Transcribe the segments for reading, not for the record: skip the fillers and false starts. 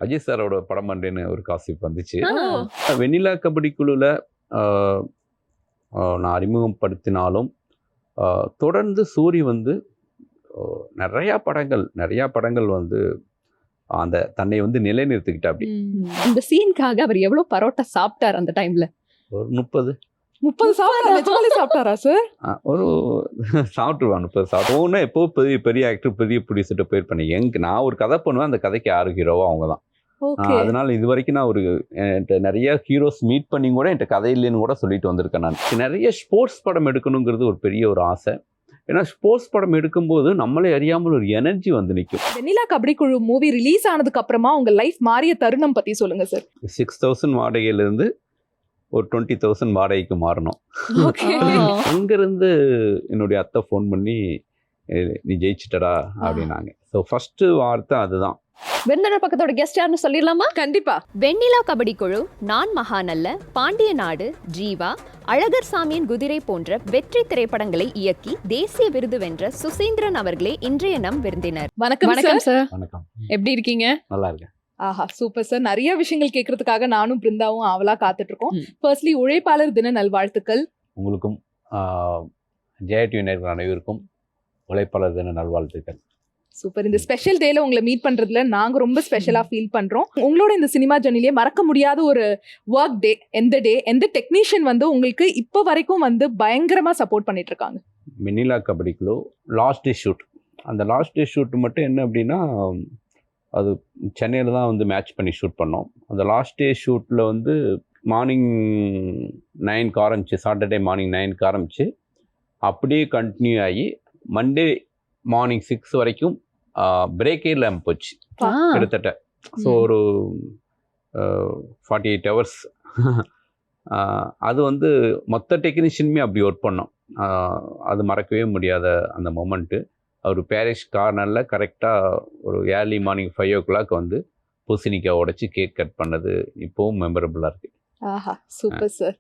அஜய் சாரோட படம் பண்ணுறேன்னு ஒரு காசிப் வந்துச்சு. ஆ. வெண்ணிலா கபடி குழுவில் நான் அறிமுகப்படுத்தினாலும் தொடர்ந்து சூரி வந்து நிறையா படங்கள் வந்து அந்த தன்னை வந்து நிலைநிறுத்திக்கிட்டா. அப்படி இந்த சீனுக்காக அவர் எவ்வளவு பரோட்டா சாப்பிட்டார் அந்த டைம்ல? ஒரு 30 சாப்பிட்டாரா சார்? ஒரு சாப்பிட்டுருவான் 30 சாப்பிட்டு எப்போ பெரிய பெரிய ஆக்டர் பெரிய ப்ரொடியூசர்கிட்ட போயிருப்பேன். நான் ஒரு கதை பண்ணுவேன், அந்த கதைக்கு யாரு ஹீரோவோ அவங்க தான். அதனால இது வரைக்கும் நான் என்கிட்ட நிறைய ஹீரோஸ் மீட் பண்ணி கூட என்கிட்ட கதை இல்லைன்னு கூட சொல்லிட்டு வந்திருக்கேன். நான் நிறைய ஸ்போர்ட்ஸ் படம் எடுக்கணுங்கிறது ஒரு பெரிய ஒரு ஆசை. ஏன்னா ஸ்போர்ட்ஸ் படம் எடுக்கும்போது நம்மளே அறியாமல் ஒரு எனர்ஜி வந்து நிற்கும். வெண்ணிலா கபடி குழு மூவி ரிலீஸ் ஆனதுக்கு அப்புறமா உங்க லைஃப் மாறிய தருணம் பத்தி சொல்லுங்க சார். 6,000 வாடகையிலிருந்து ஒரு 20,000 வாடகைக்கு மாறணும். அங்கிருந்து என்னுடைய அத்தை ஃபோன் பண்ணி நீ ஜெயிச்சிட்டடா அப்படின்னாங்க. ஸோ ஃபர்ஸ்ட் வார்த்தை அதுதான். விருந்தினர் பக்கத்தோட கெஸ்ட் யாருன்னு சொல்லிடலாமா? கண்டிப்பா. வெண்ணிலா கபடி குழு, நான் மகாநல்ல, பாண்டிய நாடு, ஜீவா, அழகர் சாமியின் குதிரை போன்ற வெற்றி திரைப்படங்களை இயக்கி தேசிய விருது வென்ற சுசீந்திரன் அவர்களே இன்றைய நம் விருந்தினர். வணக்கம் சார். வணக்கம். எப்படி இருக்கீங்க? நல்லா இருக்கேன். ஆஹா, சூப்பர் சார். நிறைய விஷயங்கள் கேட்கறதுக்காக நானும் பிருந்தாவும் ஆவலா காத்துட்டு இருக்கோம். ஃபர்ஸ்ட்லி உழைப்பாளர் தின நல்வாழ்த்துக்கள். உங்களுக்கும் ஜெயடிவி நேயர்கள் அனைவருக்கும் உழைப்பாளர் தின நல்வாழ்த்துக்கள். சூப்பர். இந்த ஸ்பெஷல் டேல உங்களை மீட் பண்றதுல நாங்க ரொம்ப ஸ்பெஷலா ஃபீல் பண்றோம். உங்களோட இந்த சினிமா ஜர்னிலேயே மறக்க முடியாத ஒரு ஒர்க் டே, எந்த டெக்னீஷியன் வந்து உங்களுக்கு இப்போ வரைக்கும் வந்து பயங்கரமா சப்போர்ட் பண்ணிட்டு இருக்காங்க? வெண்ணிலா கபடி குழு லாஸ்ட் டே ஷூட். அந்த லாஸ்ட் டே ஷூட் மட்டும் என்ன அப்படின்னா, அது சென்னையில் தான் வந்து மேட்ச் பண்ணி ஷூட் பண்ணோம். அந்த லாஸ்ட் டே ஷூட்டில் வந்து மார்னிங் 9க்கு ஆரம்பிச்சு, சாட்டர்டே மார்னிங் 9க்கு ஆரம்பிச்சு அப்படியே கண்டினியூ ஆகி மண்டே மார்னிங் 6 வரைக்கும் பிரேக்கே இல்லாமல் போச்சு கிட்டத்தட்ட. ஸோ ஒரு 48 ஹவர்ஸ். அது வந்து மொத்த டெக்னீஷியனுமே அப்படி ஒர்க் பண்ணோம். அது மறக்கவே முடியாத அந்த மொமெண்ட்டு. அவர் பேரிஷ் கார்னரில் கரெக்டாக ஒரு ஏர்லி மார்னிங் 5 o'clock வந்து பூசணிக்காய் உடைச்சி கேக் கட் பண்ணது இப்போவும் மெமரபுளாக இருக்குது. ஆஹா, சூப்பர் சார்.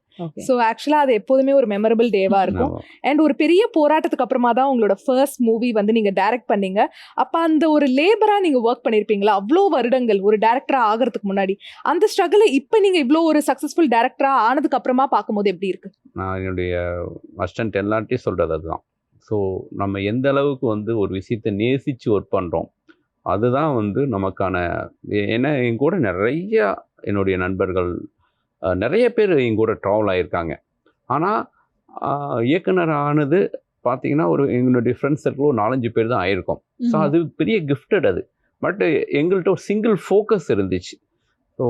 ஸோ ஆக்சுவலாக அது எப்போதுமே ஒரு மெமரபிள் டேவாக இருக்கும். அண்ட் ஒரு பெரிய போராட்டத்துக்கு அப்புறமா தான் உங்களோட ஃபர்ஸ்ட் மூவி வந்து நீங்கள் டைரக்ட் பண்ணீங்க. அப்போ அந்த ஒரு லேபராக நீங்கள் ஒர்க் பண்ணியிருப்பீங்களா அவ்வளோ வருடங்கள் ஒரு டேரக்டராக ஆகிறதுக்கு முன்னாடி? அந்த ஸ்ட்ரகிளை இப்போ நீங்கள் இவ்வளோ ஒரு சக்ஸஸ்ஃபுல் டேரக்டராக ஆனதுக்கு அப்புறமா பார்க்கும்போது எப்படி இருக்கு? நான் என்னுடைய அசிஸ்டன்ட் எல்லார்ட்டையும் சொல்கிறது அதுதான். ஸோ நம்ம எந்த அளவுக்கு வந்து ஒரு விஷயத்தை நேசித்து ஒர்க் பண்ணுறோம் அதுதான் வந்து நமக்கான. ஏன்னா என் கூட நிறையா என்னுடைய நண்பர்கள் நிறைய பேர் எங்க கூட ட்ராவல் ஆகியிருக்காங்க. ஆனால் இயக்குனர் ஆனது பார்த்தீங்கன்னா எங்களுடைய ஃப்ரெண்ட்ஸ் சர்க்கிள் ஒரு 4-5 பேர் தான் ஆயிருக்கோம். ஸோ அது பெரிய கிஃப்டட் அது. பட் எங்கள்கிட்ட ஒரு சிங்கிள் ஃபோக்கஸ் இருந்துச்சு. ஸோ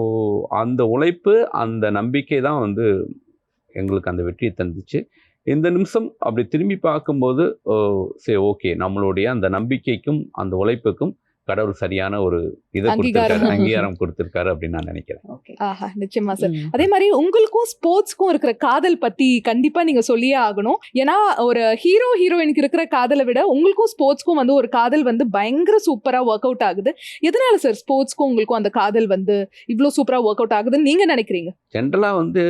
அந்த உழைப்பு அந்த நம்பிக்கை தான் வந்து எங்களுக்கு அந்த வெற்றியை தந்துச்சு. இந்த நிமிஷம் அப்படி திரும்பி பார்க்கும்போது சரி, ஓகே, நம்மளுடைய அந்த நம்பிக்கைக்கும் அந்த உழைப்புக்கும் கடவுள் சரியான ஒரு இதை அங்கீகாரம் கொடுத்திருக்காரு அப்படின்னு நான் நினைக்கிறேன். ஆஹா, நிச்சயமா சார். அதே மாதிரி உங்களுக்கும் ஸ்போர்ட்ஸ்க்கும் இருக்கிற காதல் பத்தி கண்டிப்பா நீங்க சொல்லியே ஆகணும். ஏன்னா ஒரு ஹீரோயினுக்கு இருக்கிற காதலை விட உங்களுக்கும் ஸ்போர்ட்ஸ்க்கும் வந்து ஒரு காதல் வந்து பயங்கர சூப்பரா ஒர்க் அவுட் ஆகுது. எதனால சார் ஸ்போர்ட்ஸ்க்கும் உங்களுக்கும் அந்த காதல் வந்து இவ்வளவு சூப்பரா ஒர்க் அவுட் ஆகுதுன்னு நீங்க நினைக்கிறீங்க? ஜென்ரலா வந்து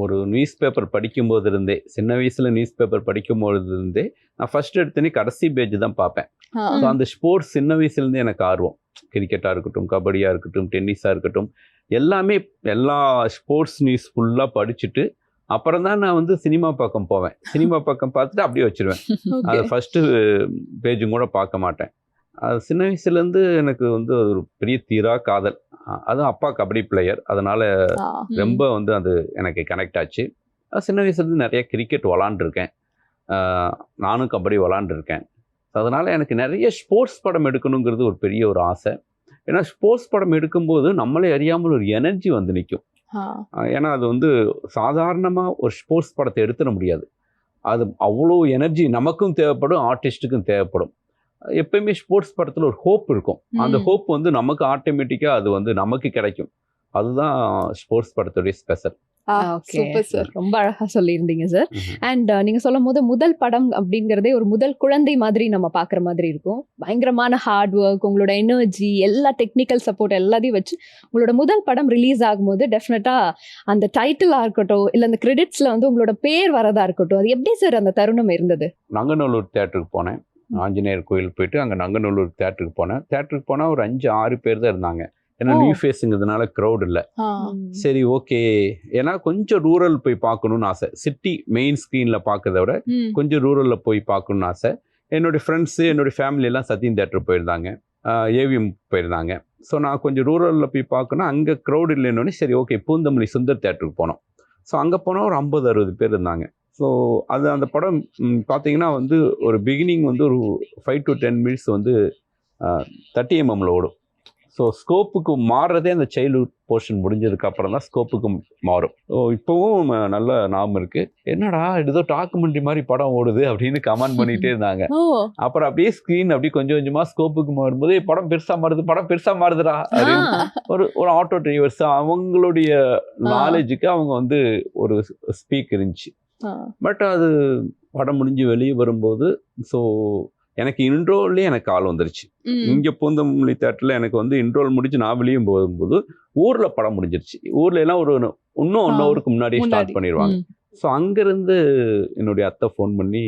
ஒரு நியூஸ் பேப்பர் படிக்கும்போது இருந்தே, சின்ன வயசுல நியூஸ் பேப்பர் படிக்கும்போது இருந்தே நான் ஃபர்ஸ்ட் எடுத்தோன்னே கடைசி பேஜ் தான் பார்ப்பேன். ஸோ அந்த ஸ்போர்ட்ஸ் சின்ன வயசுலேருந்தே எனக்கு ஆர்வம். கிரிக்கெட்டாக இருக்கட்டும், கபடியாக இருக்கட்டும், டென்னிஸாக இருக்கட்டும், எல்லா ஸ்போர்ட்ஸ் நியூஸ் ஃபுல்லாக படிச்சுட்டு அப்புறம் தான் நான் வந்து சினிமா பக்கம் போவேன். சினிமா பக்கம் பார்த்துட்டு அப்படியே வச்சுருவேன். அதை ஃபஸ்ட்டு பேஜும் கூட பார்க்க மாட்டேன். அது சின்ன வயசுலேருந்து எனக்கு வந்து ஒரு பெரிய தீரா காதல். அதுவும் அப்பா கபடி பிளேயர், அதனால் ரொம்ப வந்து அது எனக்கு கனெக்ட் ஆச்சு. சின்ன வயசுலேருந்து நிறைய கிரிக்கெட் விளாண்டுருக்கேன், நானும் கபடி விளாண்டுருக்கேன். அதனால் எனக்கு நிறைய ஸ்போர்ட்ஸ் படம் எடுக்கணுங்கிறது ஒரு பெரிய ஒரு ஆசை. ஏன்னா ஸ்போர்ட்ஸ் படம் எடுக்கும்போது நம்மளே அறியாமல் ஒரு எனர்ஜி வந்து நிற்கும். ஏன்னா அது வந்து சாதாரணமாக ஒரு ஸ்போர்ட்ஸ் படத்தை எடுத்துட முடியாது. அது அவ்வளோ எனர்ஜி நமக்கும் தேவைப்படும், ஆர்டிஸ்ட்டுக்கும் தேவைப்படும். எப்பயுமே ஸ்போர்ட்ஸ் படத்தில் ஒரு ஹோப் இருக்கும். அந்த ஹோப் வந்து நமக்கு ஆட்டோமேட்டிக்காக அது வந்து நமக்கு கிடைக்கும். அதுதான் ஸ்போர்ட்ஸ் படத்துடைய ஸ்பெஷல். ரொம்ப அழகா சொல்லியிருந்தீங்க சார். அண்ட் நீங்க சொல்லும் போது முதல் படம் அப்படிங்கறதே ஒரு முதல் குழந்தை மாதிரி நம்ம பாக்குற மாதிரி இருக்கும். பயங்கரமான ஹார்ட் ஒர்க், உங்களோட எனர்ஜி, எல்லா டெக்னிக்கல் சப்போர்ட் எல்லாத்தையும் வச்சு உங்களோட முதல் படம் ரிலீஸ் ஆகும்போது டெஃபினட்டா அந்த டைட்டிலா இருக்கட்டும், இல்ல அந்த கிரெடிட்ஸ்ல வந்து உங்களோட பேர் வரதா இருக்கட்டும், அது எப்படி சார் அந்த தருணம் இருந்தது? நங்கநல்லூர் தியேட்டருக்கு போனேன். ஆஞ்சநேயர் கோயில் போயிட்டு அங்கே நங்கநல்லூர் தியேட்டருக்கு போனேன். தியேட்டருக்கு போனால் ஒரு 5-6 பேர் தான் இருந்தாங்க. ஏன்னா நியூ ஃபேஸுங்கிறதுனால க்ரௌட் இல்லை. சரி ஓகே, ஏன்னா கொஞ்சம் ரூரல் போய் பார்க்கணுன்னு ஆசை. சிட்டி மெயின் ஸ்க்ரீனில் பார்க்கறத விட கொஞ்சம் ரூரலில் போய் பார்க்கணுன்னு ஆசை. என்னுடைய ஃப்ரெண்ட்ஸு என்னுடைய ஃபேமிலி எல்லாம் சத்யம் தேட்டர் போயிருந்தாங்க, ஏவிஎம் போயிருந்தாங்க. ஸோ நான் கொஞ்சம் ரூரலில் போய் பார்க்கணும், அங்கே க்ரௌட் இல்லைன்னொன்னே சரி ஓகே பூந்தமல்லி சுந்தர் தேட்டருக்கு போனோம். ஸோ அங்கே போனால் ஒரு 50-60 பேர் இருந்தாங்க. ஸோ அது அந்த படம் பார்த்தீங்கன்னா வந்து ஒரு பிகினிங் வந்து ஒரு 5 to 10 minutes வந்து 30 mm ஓடும். ஸோ ஸ்கோப்புக்கு மாறுறதே அந்த சைல்ட்ஹுட் போர்ஷன் முடிஞ்சதுக்கு அப்புறம் தான் ஸ்கோப்புக்கு மாறும். ஸோ இப்போவும் நல்ல ஞாபகம் இருக்கு, என்னடா ஏதோ டாக்குமெண்ட்ரி மாதிரி படம் ஓடுது அப்படின்னு கமெண்ட் பண்ணிட்டே இருந்தாங்க. அப்புறம் அப்படியே ஸ்க்ரீன் அப்படியே கொஞ்சம் கொஞ்சமா ஸ்கோப்புக்கு மாறும்போது படம் பெருசா மாறுதுடா அப்படின்னு ஒரு ஆட்டோ டிரைவர்ஸ் அவங்களுடைய நாலேஜுக்கு அவங்க வந்து ஒரு ஸ்பீக் இருந்துச்சு. பட் அது படம் முடிஞ்சு வெளியே வரும்போது ஸோ எனக்கு இன்ட்ரோல்லே எனக்கு கால் வந்துருச்சு. இங்கே பூந்தமல்லி தேட்டரில் எனக்கு வந்து இன்ட்ரோல் முடிஞ்சு நான் வெளியே போகும்போது ஊரில் படம் முடிஞ்சிருச்சு. ஊர்ல எல்லாம் ஒரு இன்னும் 1 ஹவருக்கு முன்னாடியே ஸ்டார்ட் பண்ணிடுவாங்க. ஸோ அங்கேருந்து என்னுடைய அத்தை ஃபோன் பண்ணி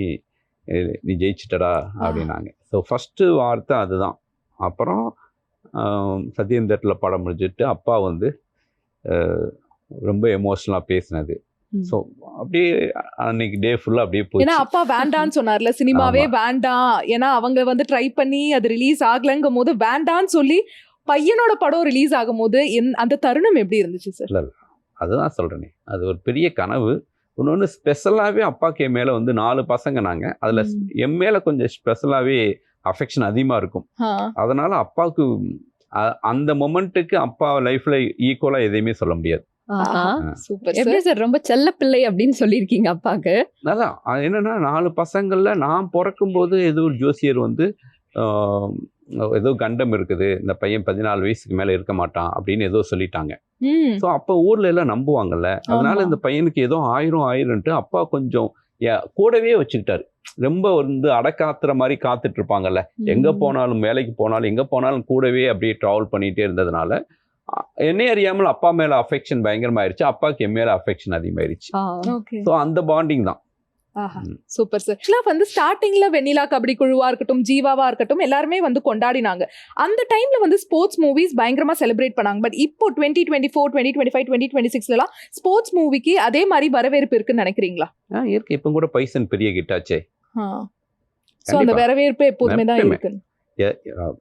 நீ ஜெயிச்சிட்டடா அப்படின்னாங்க. ஸோ ஃபஸ்ட்டு வார்த்தை அதுதான். அப்புறம் சத்யம் தேட்டரில் படம் முடிஞ்சிட்டு அப்பா வந்து ரொம்ப எமோஷ்னலாக பேசினது. ஸோ அப்படியே அன்னைக்கு டே ஃபுல்லாக அப்படியே போய், ஏன்னா அப்பா வேண்டான்னு சொன்னார்ல, சினிமாவே வேண்டாம், ஏன்னா அவங்க வந்து ட்ரை பண்ணி அது ரிலீஸ் ஆகலங்கும் போது வேண்டான்னு சொல்லி பையனோட படம் ரிலீஸ் ஆகும் போது அந்த தருணம் எப்படி இருந்துச்சு சார்? இல்லை அதுதான் சொல்கிறேனே, அது ஒரு பெரிய கனவு. இன்னொன்று ஸ்பெஷலாகவே அப்பாவுக்கு என் மேலே வந்து 4 பசங்க நாங்கள், அதில் என் மேலே கொஞ்சம் ஸ்பெஷலாகவே அஃபெக்ஷன் அதிகமாக இருக்கும். அதனால் அப்பாவுக்கு அந்த மொமெண்ட்டுக்கு அப்பா லைஃப்பில் ஈக்குவலாக எதையுமே சொல்ல முடியாது. எப்படி சார் ரொம்ப செல்ல பிள்ளை அப்படின்னு சொல்லியிருக்கீங்க அப்பாக்கு? அதான் என்னன்னா 4 பசங்கள்ல நான் பிறக்கும் போது ஏதோ ஒரு ஜோசியர் வந்து ஏதோ கண்டம் இருக்குது, இந்த பையன் 14 வயசுக்கு மேல இருக்க மாட்டான் அப்படின்னு ஏதோ சொல்லிட்டாங்க. ஸோ அப்போ ஊர்ல எல்லாம் நம்புவாங்கல்ல, அதனால இந்த பையனுக்கு ஏதோ ஆயிரம்ட்டு அப்பா கொஞ்சம் கூடவே வச்சுக்கிட்டாரு. ரொம்ப வந்து அடக்காத்துற மாதிரி காத்துட்டு இருப்பாங்கல்ல, எங்க போனாலும் வேலைக்கு போனாலும் எங்க போனாலும் கூடவே அப்படியே டிராவல் பண்ணிட்டே இருந்ததுனால என்ன அறியாமல் அப்பா மேல அஃபெக்ஷன் பயங்கரமாயிருச்சு, அப்பாவுக்கு என் மேல அஃபெக்ஷன் அதிகமாயிருச்சு. ஸோ அந்த பாண்டிங் தான். Super sir. ஆக்சுவலா வந்து ஸ்டார்டிங்ல வெண்ணிலா கபடி குழுவா இருக்கட்டும், ஜீவாவா இருக்கட்டும், எல்லாருமே வந்து கொண்டாடினாங்க. அந்த டைம்ல வந்து ஸ்போர்ட்ஸ் மூவிஸ் பயங்கரமா செலிப்ரேட் பண்ணாங்க. பட் இப்போ 2024, 2025, 2026 ஸ்போர்ட்ஸ் மூவிக்கு அதே மாதிரி வரவேற்பு இருக்குன்னு நினைக்கிறீங்களா? இருக்கு. இப்போ கூட பைசன் பெரிய கிட்டாச்சே. ஸோ அந்த வரவேற்பு எப்போதுமே தான் இருக்கு.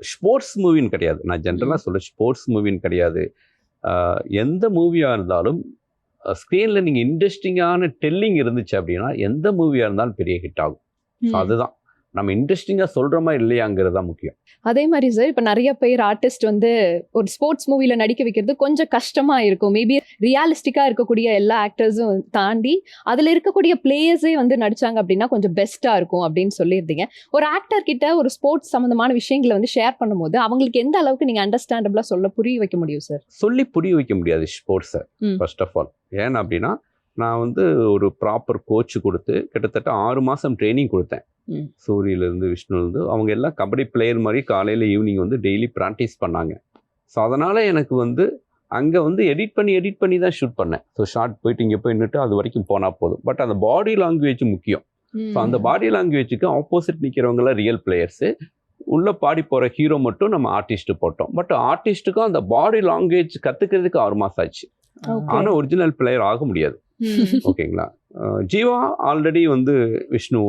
ஸ்போர்ட்ஸ் மூவின்னு கிடையாது, நான் ஜென்ரலாக சொல்ல ஸ்போர்ட்ஸ் மூவின்னு கிடையாது. எந்த மூவியாக இருந்தாலும் ஸ்க்ரீனில் நீங்கள் இன்ட்ரெஸ்டிங்கான டெல்லிங் இருந்துச்சு அப்படின்னா எந்த மூவியாக இருந்தாலும் பெரிய ஹிட் ஆகும். ஸோ அதுதான் நம்ம இன்ட்ரெஸ்டிங்காக சொல்கிறோமா இல்லையாங்கிறது தான் முக்கியம். அதே மாதிரி சார் இப்போ நிறைய பேர் ஆர்டிஸ்ட் வந்து ஒரு ஸ்போர்ட்ஸ் மூவில நடிக்க வைக்கிறது கொஞ்சம் கஷ்டமா இருக்கும். மேபி ரியலிஸ்டிக்கா இருக்கக்கூடிய எல்லா ஆக்டர்ஸும் தாண்டி அதுல இருக்கக்கூடிய பிளேயர்ஸே வந்து நடிச்சாங்க அப்படின்னா கொஞ்சம் பெஸ்டா இருக்கும் அப்படின்னு சொல்லியிருந்தீங்க. ஒரு ஆக்டர் கிட்ட ஒரு ஸ்போர்ட்ஸ் சம்பந்தமான விஷயங்களை வந்து ஷேர் பண்ணும்போது அவங்களுக்கு எந்த அளவுக்கு நீங்க அண்டர்ஸ்டாண்டபிளா புரிய வைக்க முடியும் சார்? சொல்லி புரிய வைக்க முடியாது ஸ்போர்ட்ஸை ஃபர்ஸ்ட் ஆஃப் ஆல். ஏன் அப்படின்னா நான் வந்து ஒரு ப்ராப்பர் கோச் கொடுத்து கிட்டத்தட்ட 6 மாதம் ட்ரைனிங் கொடுத்தேன். சூரியிலேருந்து விஷ்ணுலேருந்து அவங்க எல்லாம் கபடி பிளேயர் மாதிரி காலையில் ஈவினிங் வந்து டெய்லி ப்ராக்டிஸ் பண்ணாங்க. ஸோ அதனால் எனக்கு வந்து அங்கே வந்து எடிட் பண்ணி தான் ஷூட் பண்ணேன். ஸோ ஷார்ட் போயிட்டு இங்கே போய் நின்றுட்டு அது வரைக்கும் போனால் போதும். பட் அந்த பாடி லாங்குவேஜ் முக்கியம். ஸோ அந்த பாடி லாங்குவேஜுக்கு ஆப்போசிட் நிற்கிறவங்களாம் ரியல் பிளேயர்ஸு, உள்ளே பாடி போகிற ஹீரோ மட்டும் நம்ம ஆர்டிஸ்ட்டு போட்டோம். பட் ஆர்டிஸ்ட்டுக்கும் அந்த பாடி லாங்குவேஜ் கற்றுக்கிறதுக்கு 6 மாதம் ஆச்சு. ஆனால் ஒரிஜினல் பிளேயர் ஆக முடியாது. ஓகேங்களா? ஜீவா ஆல்ரெடி வந்து Vishnu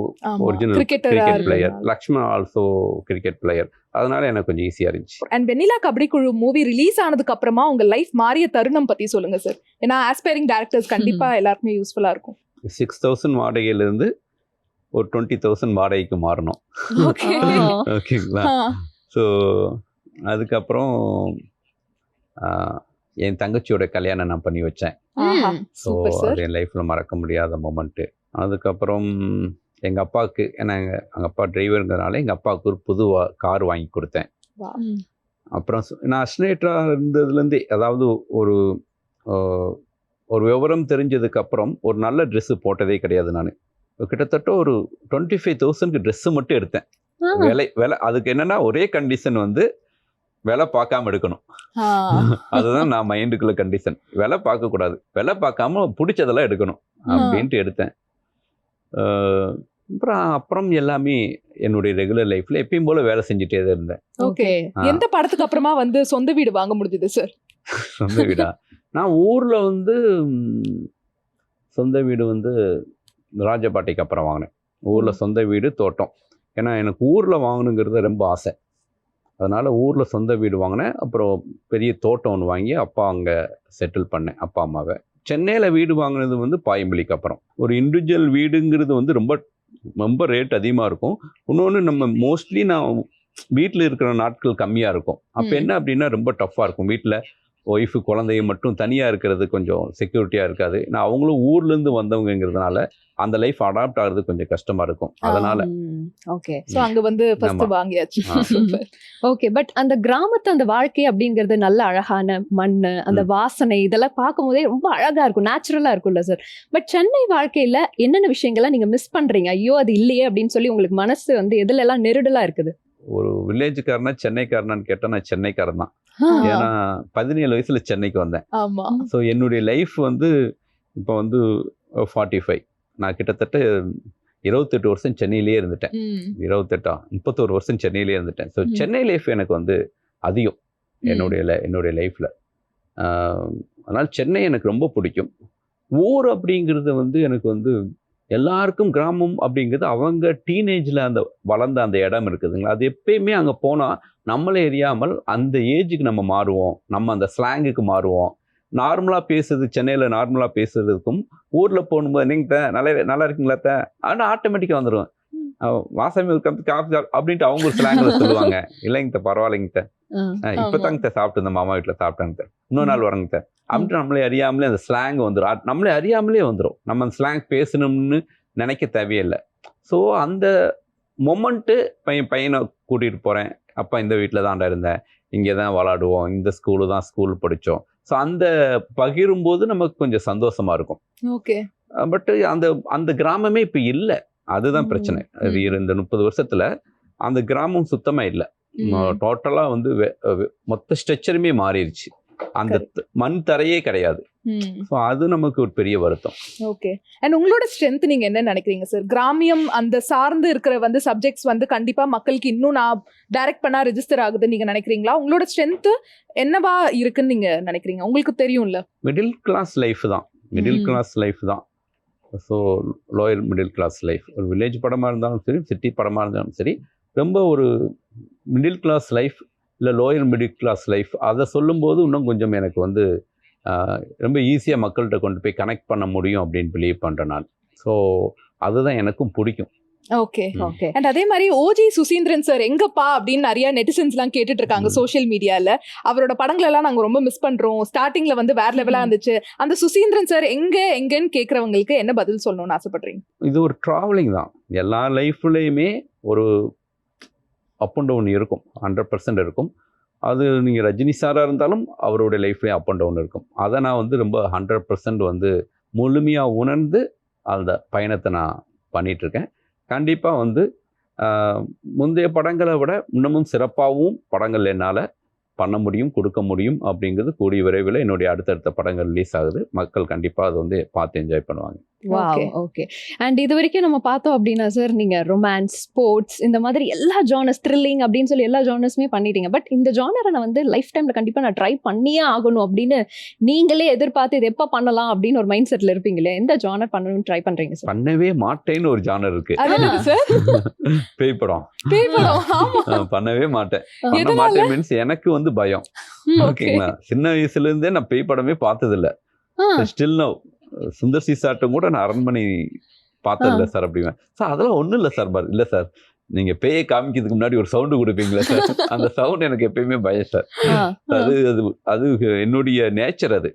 original cricket player, Lakshman also cricket player, அதனால எனக்கு கொஞ்சம் ஈஸியா இருந்துச்சு. அண்ட் வெண்ணிலா கபடி குழு மூவி ரிலீஸ் ஆனதுக்கு அப்புறமா உங்க லைஃப் மாறிய தருணம் பத்தி சொல்லுங்க சார். ஏன்னா ஆஸ்பைரிங் டைரக்டர்ஸ் கண்டிப்பா எல்லாருக்குமே யூஸ்ஃபுல்லா இருக்கும். 6,000 வாடகையிலிருந்து ஒரு 20,000 வாடகைக்கு மாறணும். ஓகேங்களா? ஸோ அதுக்கப்புறம் என் தங்கச்சியோட கல்யாணம் நான் பண்ணி வச்சேன். ஸோ அது என் லைஃப்பில் மறக்க முடியாத மொமெண்ட்டு. அதுக்கப்புறம் எங்கள் அப்பாவுக்கு, ஏன்னா எங்கள் அப்பா டிரைவருங்கிறதுனால எங்கள் அப்பாவுக்கு ஒரு புது கார் வாங்கி கொடுத்தேன். அப்புறம் நான் அஸ்னேட்டராக இருந்ததுலேருந்தே, அதாவது ஒரு ஒரு விவரம் தெரிஞ்சதுக்கப்புறம் ஒரு நல்ல ட்ரெஸ்ஸு போட்டதே கிடையாது. நான் கிட்டத்தட்ட ஒரு 25,000க்கு ட்ரெஸ்ஸு மட்டும் எடுத்தேன். விலை அதுக்கு என்னென்னா ஒரே கண்டிஷன் வந்து விலை பார்க்காம எடுக்கணும். அதுதான் நான் மைண்டுக்குள்ள கண்டிஷன். விலை பார்க்கக்கூடாது, விலை பார்க்காம பிடிச்சதெல்லாம் எடுக்கணும் அப்படின்ட்டு எடுத்தேன். அப்புறம் எல்லாமே என்னுடைய ரெகுலர் லைஃப்ல எப்பயும் போல வேலை செஞ்சுட்டே தான் இருந்தேன். ஓகே. எந்த படத்துக்கு அப்புறமா வந்து சொந்த வீடு வாங்க முடிஞ்சது சார்? சொந்த வீடா? நான் ஊர்ல வந்து சொந்த வீடு வந்து ராஜபாட்டைக்கு அப்புறம் வாங்கினேன். ஊர்ல சொந்த வீடு, தோட்டம். ஏன்னா எனக்கு ஊர்ல வாங்கணுங்கிறது ரொம்ப ஆசை. அதனால ஊர்ல சொந்த வீடு வாங்கினேன். அப்புறம் பெரிய தோட்டம் ஒன்று வாங்கி அப்பா அங்கே செட்டில் பண்ணேன், அப்பா அம்மாவை. சென்னையில் வீடு வாங்கினது வந்து பாயம்பள்ளிக்கு அப்புறம். ஒரு இண்டிவிஜுவல் வீடுங்கிறது வந்து ரொம்ப ரொம்ப ரேட் அதிகமாக இருக்கும். இன்னொன்று நம்ம மோஸ்ட்லி நான் வீட்டில் இருக்கிற நாட்கள் கம்மியாக இருக்கும். அப்போ என்ன அப்படின்னா ரொம்ப டஃப்பாக இருக்கும். வீட்டில் ஒய்ஃபு குழந்தைய மட்டும் தனியாக இருக்கிறது கொஞ்சம் செக்யூரிட்டியாக இருக்காது. நான் அவங்களும் ஊர்லேருந்து வந்தவங்கிறதுனால அந்த லைஃப் அடாப்ட் ஆகிறது கொஞ்சம் கஷ்டமாக இருக்கும். அதனால ஓகே. சோ அங்க வந்து ஃபர்ஸ்ட் வாங்கியாச்சு. ஓகே. பட் அந்த கிராமத்து அந்த வாழ்க்கை அப்படிங்கிறது நல்ல அழகான மண்ணு, அந்த வாசனை இதெல்லாம் பார்க்கும்போதே ரொம்ப அழகா இருக்கும், நேச்சுரலா இருக்கும்ல சார். பட் சென்னை வாழ்க்கையில என்னென்ன விஷயங்கள்லாம் நீங்க மிஸ் பண்றீங்க? ஐயோ அது இல்லையே அப்படின்னு சொல்லி உங்களுக்கு மனசு வந்து எதுல எல்லாம் நெருடலா இருக்குது? ஒரு வில்லேஜுக்காரனா சென்னைக்காரனான்னு கேட்டால் நான் சென்னைக்காரன் தான். ஏன்னா 17 வயசுல சென்னைக்கு வந்தேன். ஆமா. ஸோ என்னுடைய லைஃப் வந்து இப்போ வந்து 45. நான் கிட்டத்தட்ட 28 வருஷம் சென்னையிலேயே இருந்துட்டேன். 31 வருஷம் சென்னையிலேயே இருந்துட்டேன். ஸோ சென்னை லைஃப் எனக்கு வந்து அதிகம் என்னுடைய லைஃப்பில். அதனால் சென்னை எனக்கு ரொம்ப பிடிக்கும். ஊர் அப்படிங்கிறது வந்து எனக்கு வந்து எல்லாருக்கும் கிராமம் அப்படிங்கிறது அவங்க டீனேஜில் அந்த வளர்ந்த அந்த இடம் இருக்குதுங்களா, அது எப்பயுமே அங்கே போனால் நம்மளே எரியாமல் அந்த ஏஜுக்கு நம்ம மாறுவோம், நம்ம அந்த ஸ்லாங்குக்கு மாறுவோம். நார்மலாக பேசுறது சென்னையில் நார்மலாக பேசுறதுக்கும் ஊரில் போகும்போது நீங்கள் நல்லா இருக்கீங்களா ஆனால் ஆட்டோமேட்டிக்காக வந்துடும். வாசமே காஃபி அப்படின்ட்டு அவங்க ஒரு ஸ்லாங்கில் சொல்லுவாங்க. இல்லைங்க பரவாயில்லைங்க இப்போ தாங்க சாப்பிட்டு இந்த மாமா வீட்டில் சாப்பிட்டாங்க இன்னொரு நாள் வரங்க அப்படின்ட்டு நம்மளே அறியாமலே அந்த ஸ்லாங் வந்துடும். நம்மளே அறியாமலே வந்துடும். நம்ம அந்த ஸ்லாங் பேசணும்னு நினைக்க தேவையில்லை. ஸோ அந்த மொமெண்ட்டு பையனை கூட்டிகிட்டு போகிறேன். அப்பா இந்த வீட்டில் தான்டா இருந்தேன், இங்கே தான் விளாடுவோம், இந்த ஸ்கூல் படித்தோம். ஸோ அந்த பகிரும்போது நமக்கு கொஞ்சம் சந்தோஷமா இருக்கும். ஓகே. பட் அந்த கிராமமே இப்போ இல்லை. அதுதான் பிரச்சனை. அது இந்த 30 வருஷத்துல அந்த கிராமம் சுத்தமா இல்லை. டோட்டலாக வந்து மொத்த ஸ்ட்ரக்சருமே மாறிடுச்சு. அந்த மண் தரையே கிடையாது. ஸோ அது நமக்கு ஒரு பெரிய வருத்தம். ஓகே. அண்ட் உங்களோட ஸ்ட்ரென்த் நீங்க என்ன நினைக்கிறீங்க சார்? கிராமியம் அந்த சார்ந்து இருக்கிற வந்து சப்ஜெக்ட்ஸ் வந்து கண்டிப்பா மக்களுக்கு இன்னும் நான் டைரக்ட் பண்ணா ரெஜிஸ்டர் ஆகுதுன்னு நீங்க நினைக்கிறீங்களா? உங்களோட ஸ்ட்ரென்த் என்னவா இருக்குன்னு நீங்க நினைக்கிறீங்க? உங்களுக்கு தெரியும்ல, மிடில் கிளாஸ் லைஃப் தான். So lower middle class life. ஒரு வில்லேஜ் படமாக இருந்தாலும் சரி, சிட்டி படமாக இருந்தாலும் சரி, ரொம்ப ஒரு மிடில் கிளாஸ் லைஃப் இல்லை லோயர் மிடில் கிளாஸ் லைஃப் அதை சொல்லும்போது இன்னும் கொஞ்சம் எனக்கு வந்து ரொம்ப ஈஸியாக மக்கள்கிட்ட கொண்டு போய் கனெக்ட் பண்ண முடியும் அப்படின்னு பிலீவ் பண்ணுறேன் நான். ஸோ அதுதான் எனக்கும் பிடிக்கும். ஓகே. ஓகே. அண்ட் அதே மாதிரி ஓஜி சுசீந்திரன் சார் எங்கப்பா அப்படின்னு நிறைய நெட்டிசன்ஸ்லாம் கேட்டுட்டு இருக்காங்க சோஷியல் மீடியால. அவரோட படங்கள் எல்லாம் நாங்க ரொம்ப மிஸ் பண்றோம், ஸ்டார்டிங்ல வந்து வேற லெவலா இருந்துச்சு. அந்த சுசீந்திரன் சார் எங்கன்னு கேட்கறவங்களுக்கு என்ன பதில் சொல்லணும்னு ஆசைப்படுறீங்க? இது ஒரு டிராவலிங் தான். எல்லா லைஃப்லயுமே ஒரு அப் அண்ட் டவுன் இருக்கும், 100% இருக்கும். அது நீங்கள் ரஜினி சாராக இருந்தாலும் அவருடைய லைஃப்லேயும் அப் அண்ட் டவுன் இருக்கும். அதை நான் வந்து ரொம்ப 100% வந்து முழுமையாக உணர்ந்து அந்த பயணத்தை நான் பண்ணிகிட்ருக்கேன். கண்டிப்பாக வந்து முந்தைய படங்களை விட இன்னமும் சிறப்பாகவும் படங்கள் என்னால் பண்ண முடியும், கொடுக்க முடியும் அப்படிங்கிறது கூடிய விரைவில் என்னுடைய அடுத்தடுத்த படங்கள் ரிலீஸ் ஆகுது. மக்கள் கண்டிப்பாக அதை வந்து பார்த்து என்ஜாய் பண்ணுவாங்க. ஓகே. அண்ட் இது வரைக்கும் நம்ம பார்த்தோம் அப்படின்னா சார், நீங்க ரொமான்ஸ், ஸ்போர்ட்ஸ், இந்த மாதிரி எல்லா ஜானர்ஸ், த்ரில்லிங் அப்படின்னு சொல்லி எல்லா ஜானர்ஸுமே பண்ணிட்டீங்க. பட் இந்த ஜானரை நான் வந்து லைஃப் டைம்ல கண்டிப்பா நான் ட்ரை பண்ணியே ஆகணும் அப்படின்னு நீங்களே எதிர்பார்த்து இது எப்ப பண்ணலாம் அப்படின்னு ஒரு மைண்ட் செட்ல இருப்பீங்களே, எந்த ஜானர் பண்ணணும்னு ட்ரை பண்றீங்க சார்? பண்ணவே மாட்டேன்னு ஒரு ஜானர் இருக்கு. பேய் படம். பண்ணவே மாட்டேன். பண்ண மாட்டேன் மீன்ஸ் எனக்கு வந்து பயம். ஓகேங்களா, சின்ன வயசுல இருந்தே நான் பேய் படமே பார்த்தது இல்ல. ஸ்டில் நவ் சுந்தர் சி சார்ட்டும் கூட நான் அரண்மனை பார்த்தது இல்லை சார் அப்படிவேன். சார் அதெல்லாம் ஒன்றும் இல்லை சார். இல்லை சார், நீங்கள் பேயை காமிக்கிறதுக்கு முன்னாடி ஒரு சவுண்டு கொடுப்பீங்களா சார், அந்த சவுண்ட் எனக்கு எப்பயுமே பயம் சார். அது அது அது என்னுடைய நேச்சர் அது.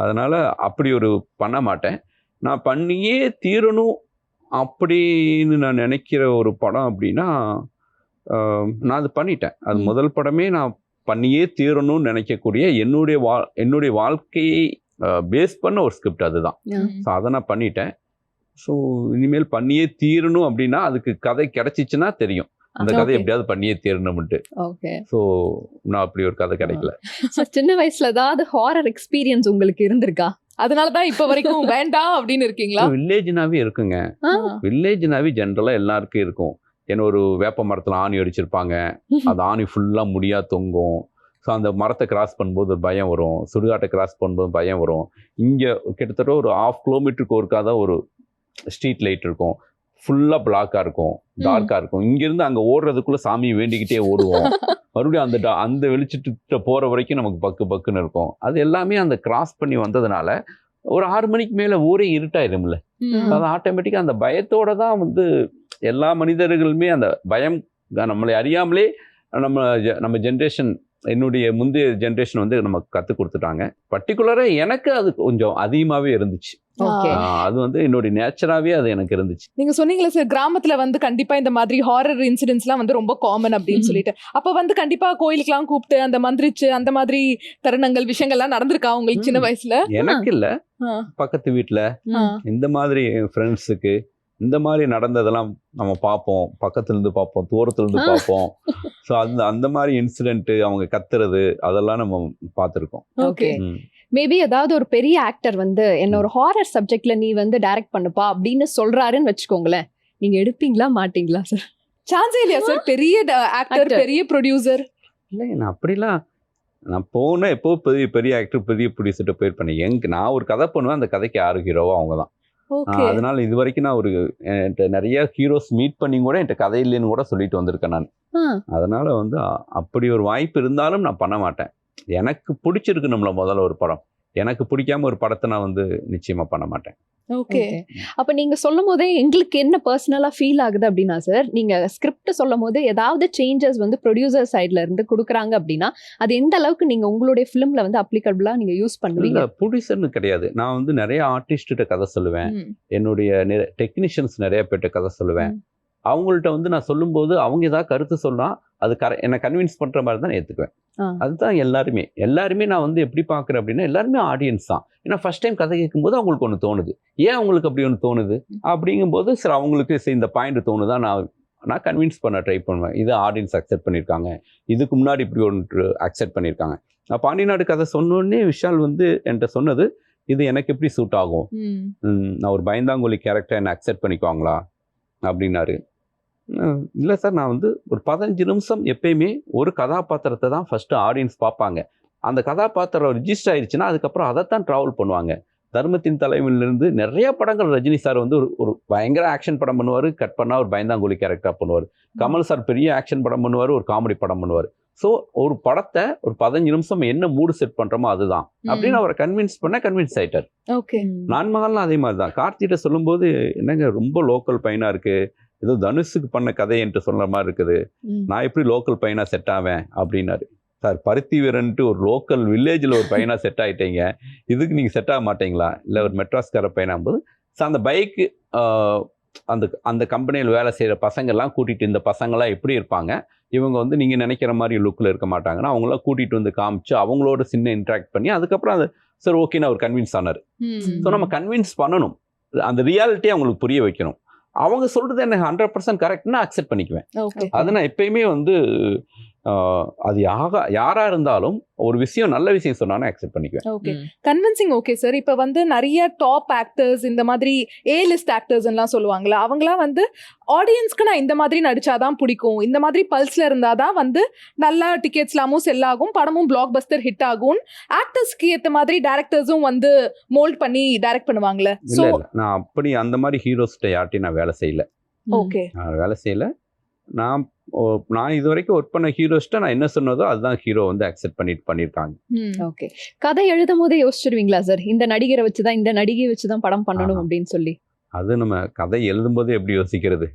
அதனால அப்படி ஒரு பண்ண மாட்டேன். நான் பண்ணியே தீரணும் அப்படின்னு நான் நினைக்கிற ஒரு படம் அப்படின்னா நான் அது பண்ணிட்டேன். அது முதல் படமே நான் பண்ணியே தீரணும்னு நினைக்கக்கூடிய என்னுடைய வாழ்க்கையை பேஸ் பண்ண ஒரு ஸ்கிரிப்ட் அதுதான். ஸோ அதை நான் பண்ணிட்டேன். ஸோ இனிமேல் பண்ணியே தீரணும் அப்படின்னா அதுக்கு கதை கிடைச்சிச்சுன்னா தெரியும் அந்த கதை எப்படியாவது பண்ணியே தீரணும்ட்டு. ஸோ நான் அப்படி ஒரு கதை கிடைக்கல. சின்ன வயசுல ஏதாவது ஹாரர் எக்ஸ்பீரியன்ஸ் உங்களுக்கு இருந்திருக்கா? அதனாலதான் இப்ப வரைக்கும் வேண்டாம் அப்படின்னு இருக்கீங்களா? வில்லேஜ்னாவே இருக்குங்க. வில்லேஜ்னாவே ஜென்ரலா எல்லாருக்கும் இருக்கும். ஏன்னா ஒரு வேப்ப மரத்துல ஆணி அடிச்சிருப்பாங்க, அந்த ஆணி ஃபுல்லா முடியா தொங்கும். ஸோ அந்த மரத்தை கிராஸ் பண்ணும்போது ஒரு பயம் வரும், சுடுகாட்டை கிராஸ் பண்ணும்போது பயம் வரும். இங்கே கிட்டத்தட்ட ஒரு 1/2 கிலோமீட்டருக்கு ஒருக்கா தான் ஒரு ஸ்ட்ரீட் லைட் இருக்கும், ஃபுல்லாக பிளாக்காக இருக்கும், டார்க்காக இருக்கும். இங்கேருந்து அங்கே ஓடுறதுக்குள்ளே சாமியை வேண்டிக்கிட்டே ஓடுவோம். மறுபடியும் அந்த வெளிச்சட்டு போகிற வரைக்கும் நமக்கு பக்கு பக்குன்னு இருக்கும். அது எல்லாமே அந்த கிராஸ் பண்ணி வந்ததுனால ஒரு 6 மணிக்கு மேலே ஊரே இருட்டாயிரும்ல. அது ஆட்டோமேட்டிக்காக அந்த பயத்தோட தான் வந்து எல்லா மனிதர்களுமே அந்த பயம் நம்மளை அறியாமலே நம்ம ஜென்ரேஷன், என்னுடைய முந்தைய ஜென்ரேஷன் வந்து நமக்கு கற்றுக் கொடுத்துட்டாங்க. பர்டிகுலராக எனக்கு அது கொஞ்சம் அதிகமாகவே இருந்துச்சு. அது வந்து என்னுடைய நேச்சராகவே அது எனக்கு இருந்துச்சு. நீங்க சொன்னீங்களா சார், கிராமத்துல வந்து கண்டிப்பா இந்த மாதிரி ஹாரர் இன்சிடென்ட்ஸ்லாம் வந்து ரொம்ப காமன் அப்படின்னு சொல்லிட்டு, அப்ப வந்து கண்டிப்பா கோயிலுக்குலாம் கூப்பிட்டு அந்த மந்திரிச்சு அந்த மாதிரி தருணங்கள் விஷயங்கள்லாம் நடந்திருக்கா உங்களுக்கு சின்ன வயசுல? எனக்கு இல்ல, பக்கத்து வீட்டுல இந்த மாதிரி ஃப்ரெண்ட்ஸுக்கு இந்த மாதிரி நடந்ததெல்லாம் நம்ம பார்ப்போம், பக்கத்துல இருந்து பார்ப்போம், தூரத்துல இருந்து பார்ப்போம். ஸோ அந்த மாதிரி இன்சிடென்ட், அவங்க கத்துறது, அதெல்லாம் நம்ம பார்த்துருக்கோம். ஓகே, மேபி ஏதாவது ஒரு பெரிய ஆக்டர் வந்து என்ன ஒரு ஹாரர் சப்ஜெக்ட்ல நீ வந்து டைரக்ட் பண்ணுப்பா அப்படின்னு சொல்றாருன்னு வச்சுக்கோங்களேன், நீங்க எடுப்பீங்களா மாட்டீங்களா சார்? சான்ஸே இல்லையா சார்? பெரிய ஆக்டர், பெரிய ப்ரொடியூசர் இல்லை, நான் அப்படிலாம் நான் போனேன். எப்போ பெரிய பெரிய ஆக்டர், பெரிய ப்ரொடியூசர்கிட்ட போயிருப்பேன். நான் ஒரு கதை பண்ணுவேன், அந்த கதைக்கு யாரு ஹீரோவோ அவங்க தான். அதனால இது வரைக்கும் நான் என்கிட்ட நிறைய ஹீரோஸ் மீட் பண்ணி கூட என்கிட்ட கதை இல்லைன்னு கூட சொல்லிட்டு வந்திருக்கேன் நான். அதனால வந்து அப்படி ஒரு வாய்ப்பு இருந்தாலும் நான் பண்ண மாட்டேன். எனக்கு பிடிச்சிருக்கு நம்மள முதல்ல ஒரு படம், எனக்கு பிடிக்காம ஒரு படத்தை நான் வந்து நிச்சயமா பண்ண மாட்டேன். ஓகே, அப்ப நீங்க சொல்லும் போதே எங்களுக்கு என்ன பர்சனலா ஃபீல் ஆகுது அப்படின்னா சார், நீங்க ஸ்கிரிப்ட் சொல்லும் போது ஏதாவது சேஞ்சஸ் வந்து ப்ரொடியூசர் சைட்ல இருந்து கொடுக்குறாங்க அப்படின்னா அது எந்த அளவுக்கு நீங்க உங்களுடைய ஃபிலிம்ல வந்து அப்ளிகபிளா நீங்க யூஸ் பண்ணுவீங்க? ப்ரொடியூசர்னு கிடையாது, நான் வந்து நிறைய ஆர்டிஸ்ட்ட கதை சொல்லுவேன், என்னுடைய டெக்னீஷியன்ஸ் நிறைய பேர்ட்ட கதை சொல்லுவேன். அவங்கள்ட்ட வந்து நான் சொல்லும்போது அவங்க ஏதாவது கருத்து சொன்னா அது என்னை கன்வின்ஸ் பண்ற மாதிரி தான் ஏற்றுக்குவேன். அதுதான் எல்லாருமே நான் வந்து எப்படி பார்க்குறேன் அப்படின்னா எல்லாருமே ஆடியன்ஸ் தான். ஏன்னா ஃபர்ஸ்ட் டைம் கதை கேட்கும்போது அவங்களுக்கு ஒன்று தோணுது. ஏன் அவங்களுக்கு அப்படி ஒன்று தோணுது அப்படிங்கும்போது சரி, அவங்களுக்கு இந்த பாயிண்ட் தோணுதா நான் கன்வின்ஸ் பண்ண ட்ரை பண்ணுவேன். இது ஆடியன்ஸ் அக்செப்ட் பண்ணியிருக்காங்க, இதுக்கு முன்னாடி இப்படி ஒன்று அக்செப்ட் பண்ணியிருக்காங்க. நான் பாண்டிநாடு கதை சொன்னோடனே விஷால் வந்து என்கிட்ட சொன்னது, இது எனக்கு எப்படி சூட் ஆகும், நான் ஒரு பயந்தாங்கோலி கேரக்டர் என்னை அக்செப்ட் பண்ணிக்குவாங்களா அப்படின்னாரு. இல்லை சார், நான் வந்து ஒரு 15 நிமிஷம் எப்பயுமே ஒரு கதாபாத்திரத்தை தான் ஃபஸ்ட்டு ஆடியன்ஸ் பார்ப்பாங்க. அந்த கதாபாத்திரம் ரிஜிஸ்டர் ஆயிடுச்சுன்னா அதுக்கப்புறம் அதைத்தான் ட்ராவல் பண்ணுவாங்க. தர்மத்தின் தலைமையிலிருந்து நிறைய படங்கள் ரஜினி சார் வந்து ஒரு பயங்கர ஆக்ஷன் படம் பண்ணுவார், கட் பண்ணால் ஒரு பயந்தாங்கோலி கேரக்டராக பண்ணுவார். கமல் சார் பெரிய ஆக்ஷன் படம் பண்ணுவார், ஒரு காமெடி படம் பண்ணுவார். ஸோ ஒரு படத்தை ஒரு 15 நிமிஷம் என்ன மூடு செட் பண்ணுறோமோ அதுதான் அப்படின்னு அவரை கன்வின்ஸ் ஆயிட்டார். ஓகே, நான் மகள்லாம் அதே மாதிரி தான். கார்த்திகிட்ட சொல்லும்போது என்னங்க ரொம்ப லோக்கல் பையனாக இருக்குது, ஏதோ தனுஷுக்கு பண்ண கதை என்று சொல்ற மாதிரி இருக்குது, நான் எப்படி லோக்கல் பையனா செட் ஆவேன் அப்படின்னாரு. சார், பருத்தி வீரன்ட்டு ஒரு லோக்கல் வில்லேஜில் ஒரு பையனா செட் ஆகிட்டீங்க, இதுக்கு நீங்கள் செட் ஆக மாட்டீங்களா? இல்லை ஒரு மெட்ராஸ்கார பையனாகும்போது அந்த பைக்கு அந்த கம்பெனியில் வேலை செய்கிற பசங்கள்லாம் கூட்டிகிட்டு, இந்த பசங்களாம் எப்படி இருப்பாங்க, இவங்க வந்து நீங்கள் நினைக்கிற மாதிரி லுக்கில் இருக்க மாட்டாங்கன்னா அவங்களாம் கூட்டிகிட்டு வந்து காமிச்சு அவங்களோட சின்ன இன்ட்ராக்ட் பண்ணி அதுக்கப்புறம் அது சார் ஓகேன்னு அவர் கன்வின்ஸ் ஆனார். ஸோ நம்ம கன்வின்ஸ் பண்ணணும், அந்த ரியாலிட்டியை அவங்களுக்கு புரிய வைக்கணும். அவங்க சொல்றது எனக்கு 100% கரெக்ட்னா அக்செப்ட் பண்ணிக்குவேன். அது நான் எப்பயுமே வந்து அது யாரா இருந்தாலும் ஒரு விஷயம் நல்ல விஷயம் சொன்னானே அக்செப்ட் பண்ணிக்குவேன். Okay, convincing. ஓகே சார், இப்போ வந்து நிறைய டாப் ஆக்டர்ஸ், இந்த மாதிரி ஏ லிஸ்ட் ஆக்டர்ஸ் எல்லாம் சொல்லுவாங்களா, அவங்களாம் வந்து ஆடியன்ஸ்க்கு நான் இந்த மாதிரி நடிச்சாதான் பிடிக்கும், இந்த மாதிரி பல்ஸ்ல இருந்தாதான் வந்து நல்லா டிக்கெட்ஸ்லாமும் செல் ஆகும், படமும் பிளாக் பஸ்டர் ஹிட் ஆகும், ஆக்டர்ஸ்க்கு ஏற்ற மாதிரி டைரக்டர்ஸும் வந்து மோல்ட் பண்ணி டைரக்ட் பண்ணுவாங்களே. இல்ல நான் அப்படி அந்த மாதிரி ஹீரோஸ்கிட்ட யார்ட்டையும் நான் வேலை செய்யல. ஓகே, நான் வேலை செய்யல. நான் இது வரைக்கும் ஒர்க் பண்ண ஹீரோஸ்ட்ட நான் என்ன சொன்னதோ அதுதான் ஹீரோ வந்து அக்செப்ட் பண்ணியிருக்காங்க. ஓகே, கதை எழுதும் போதே யோசிச்சிருவீங்களா சார், இந்த நடிகரை வச்சுதான் இந்த நடிகை வச்சுதான் படம் பண்ணணும் அப்படின்னு சொல்லி? அது நம்ம கதை எழுதும் போது எப்படி யோசிக்கிறது,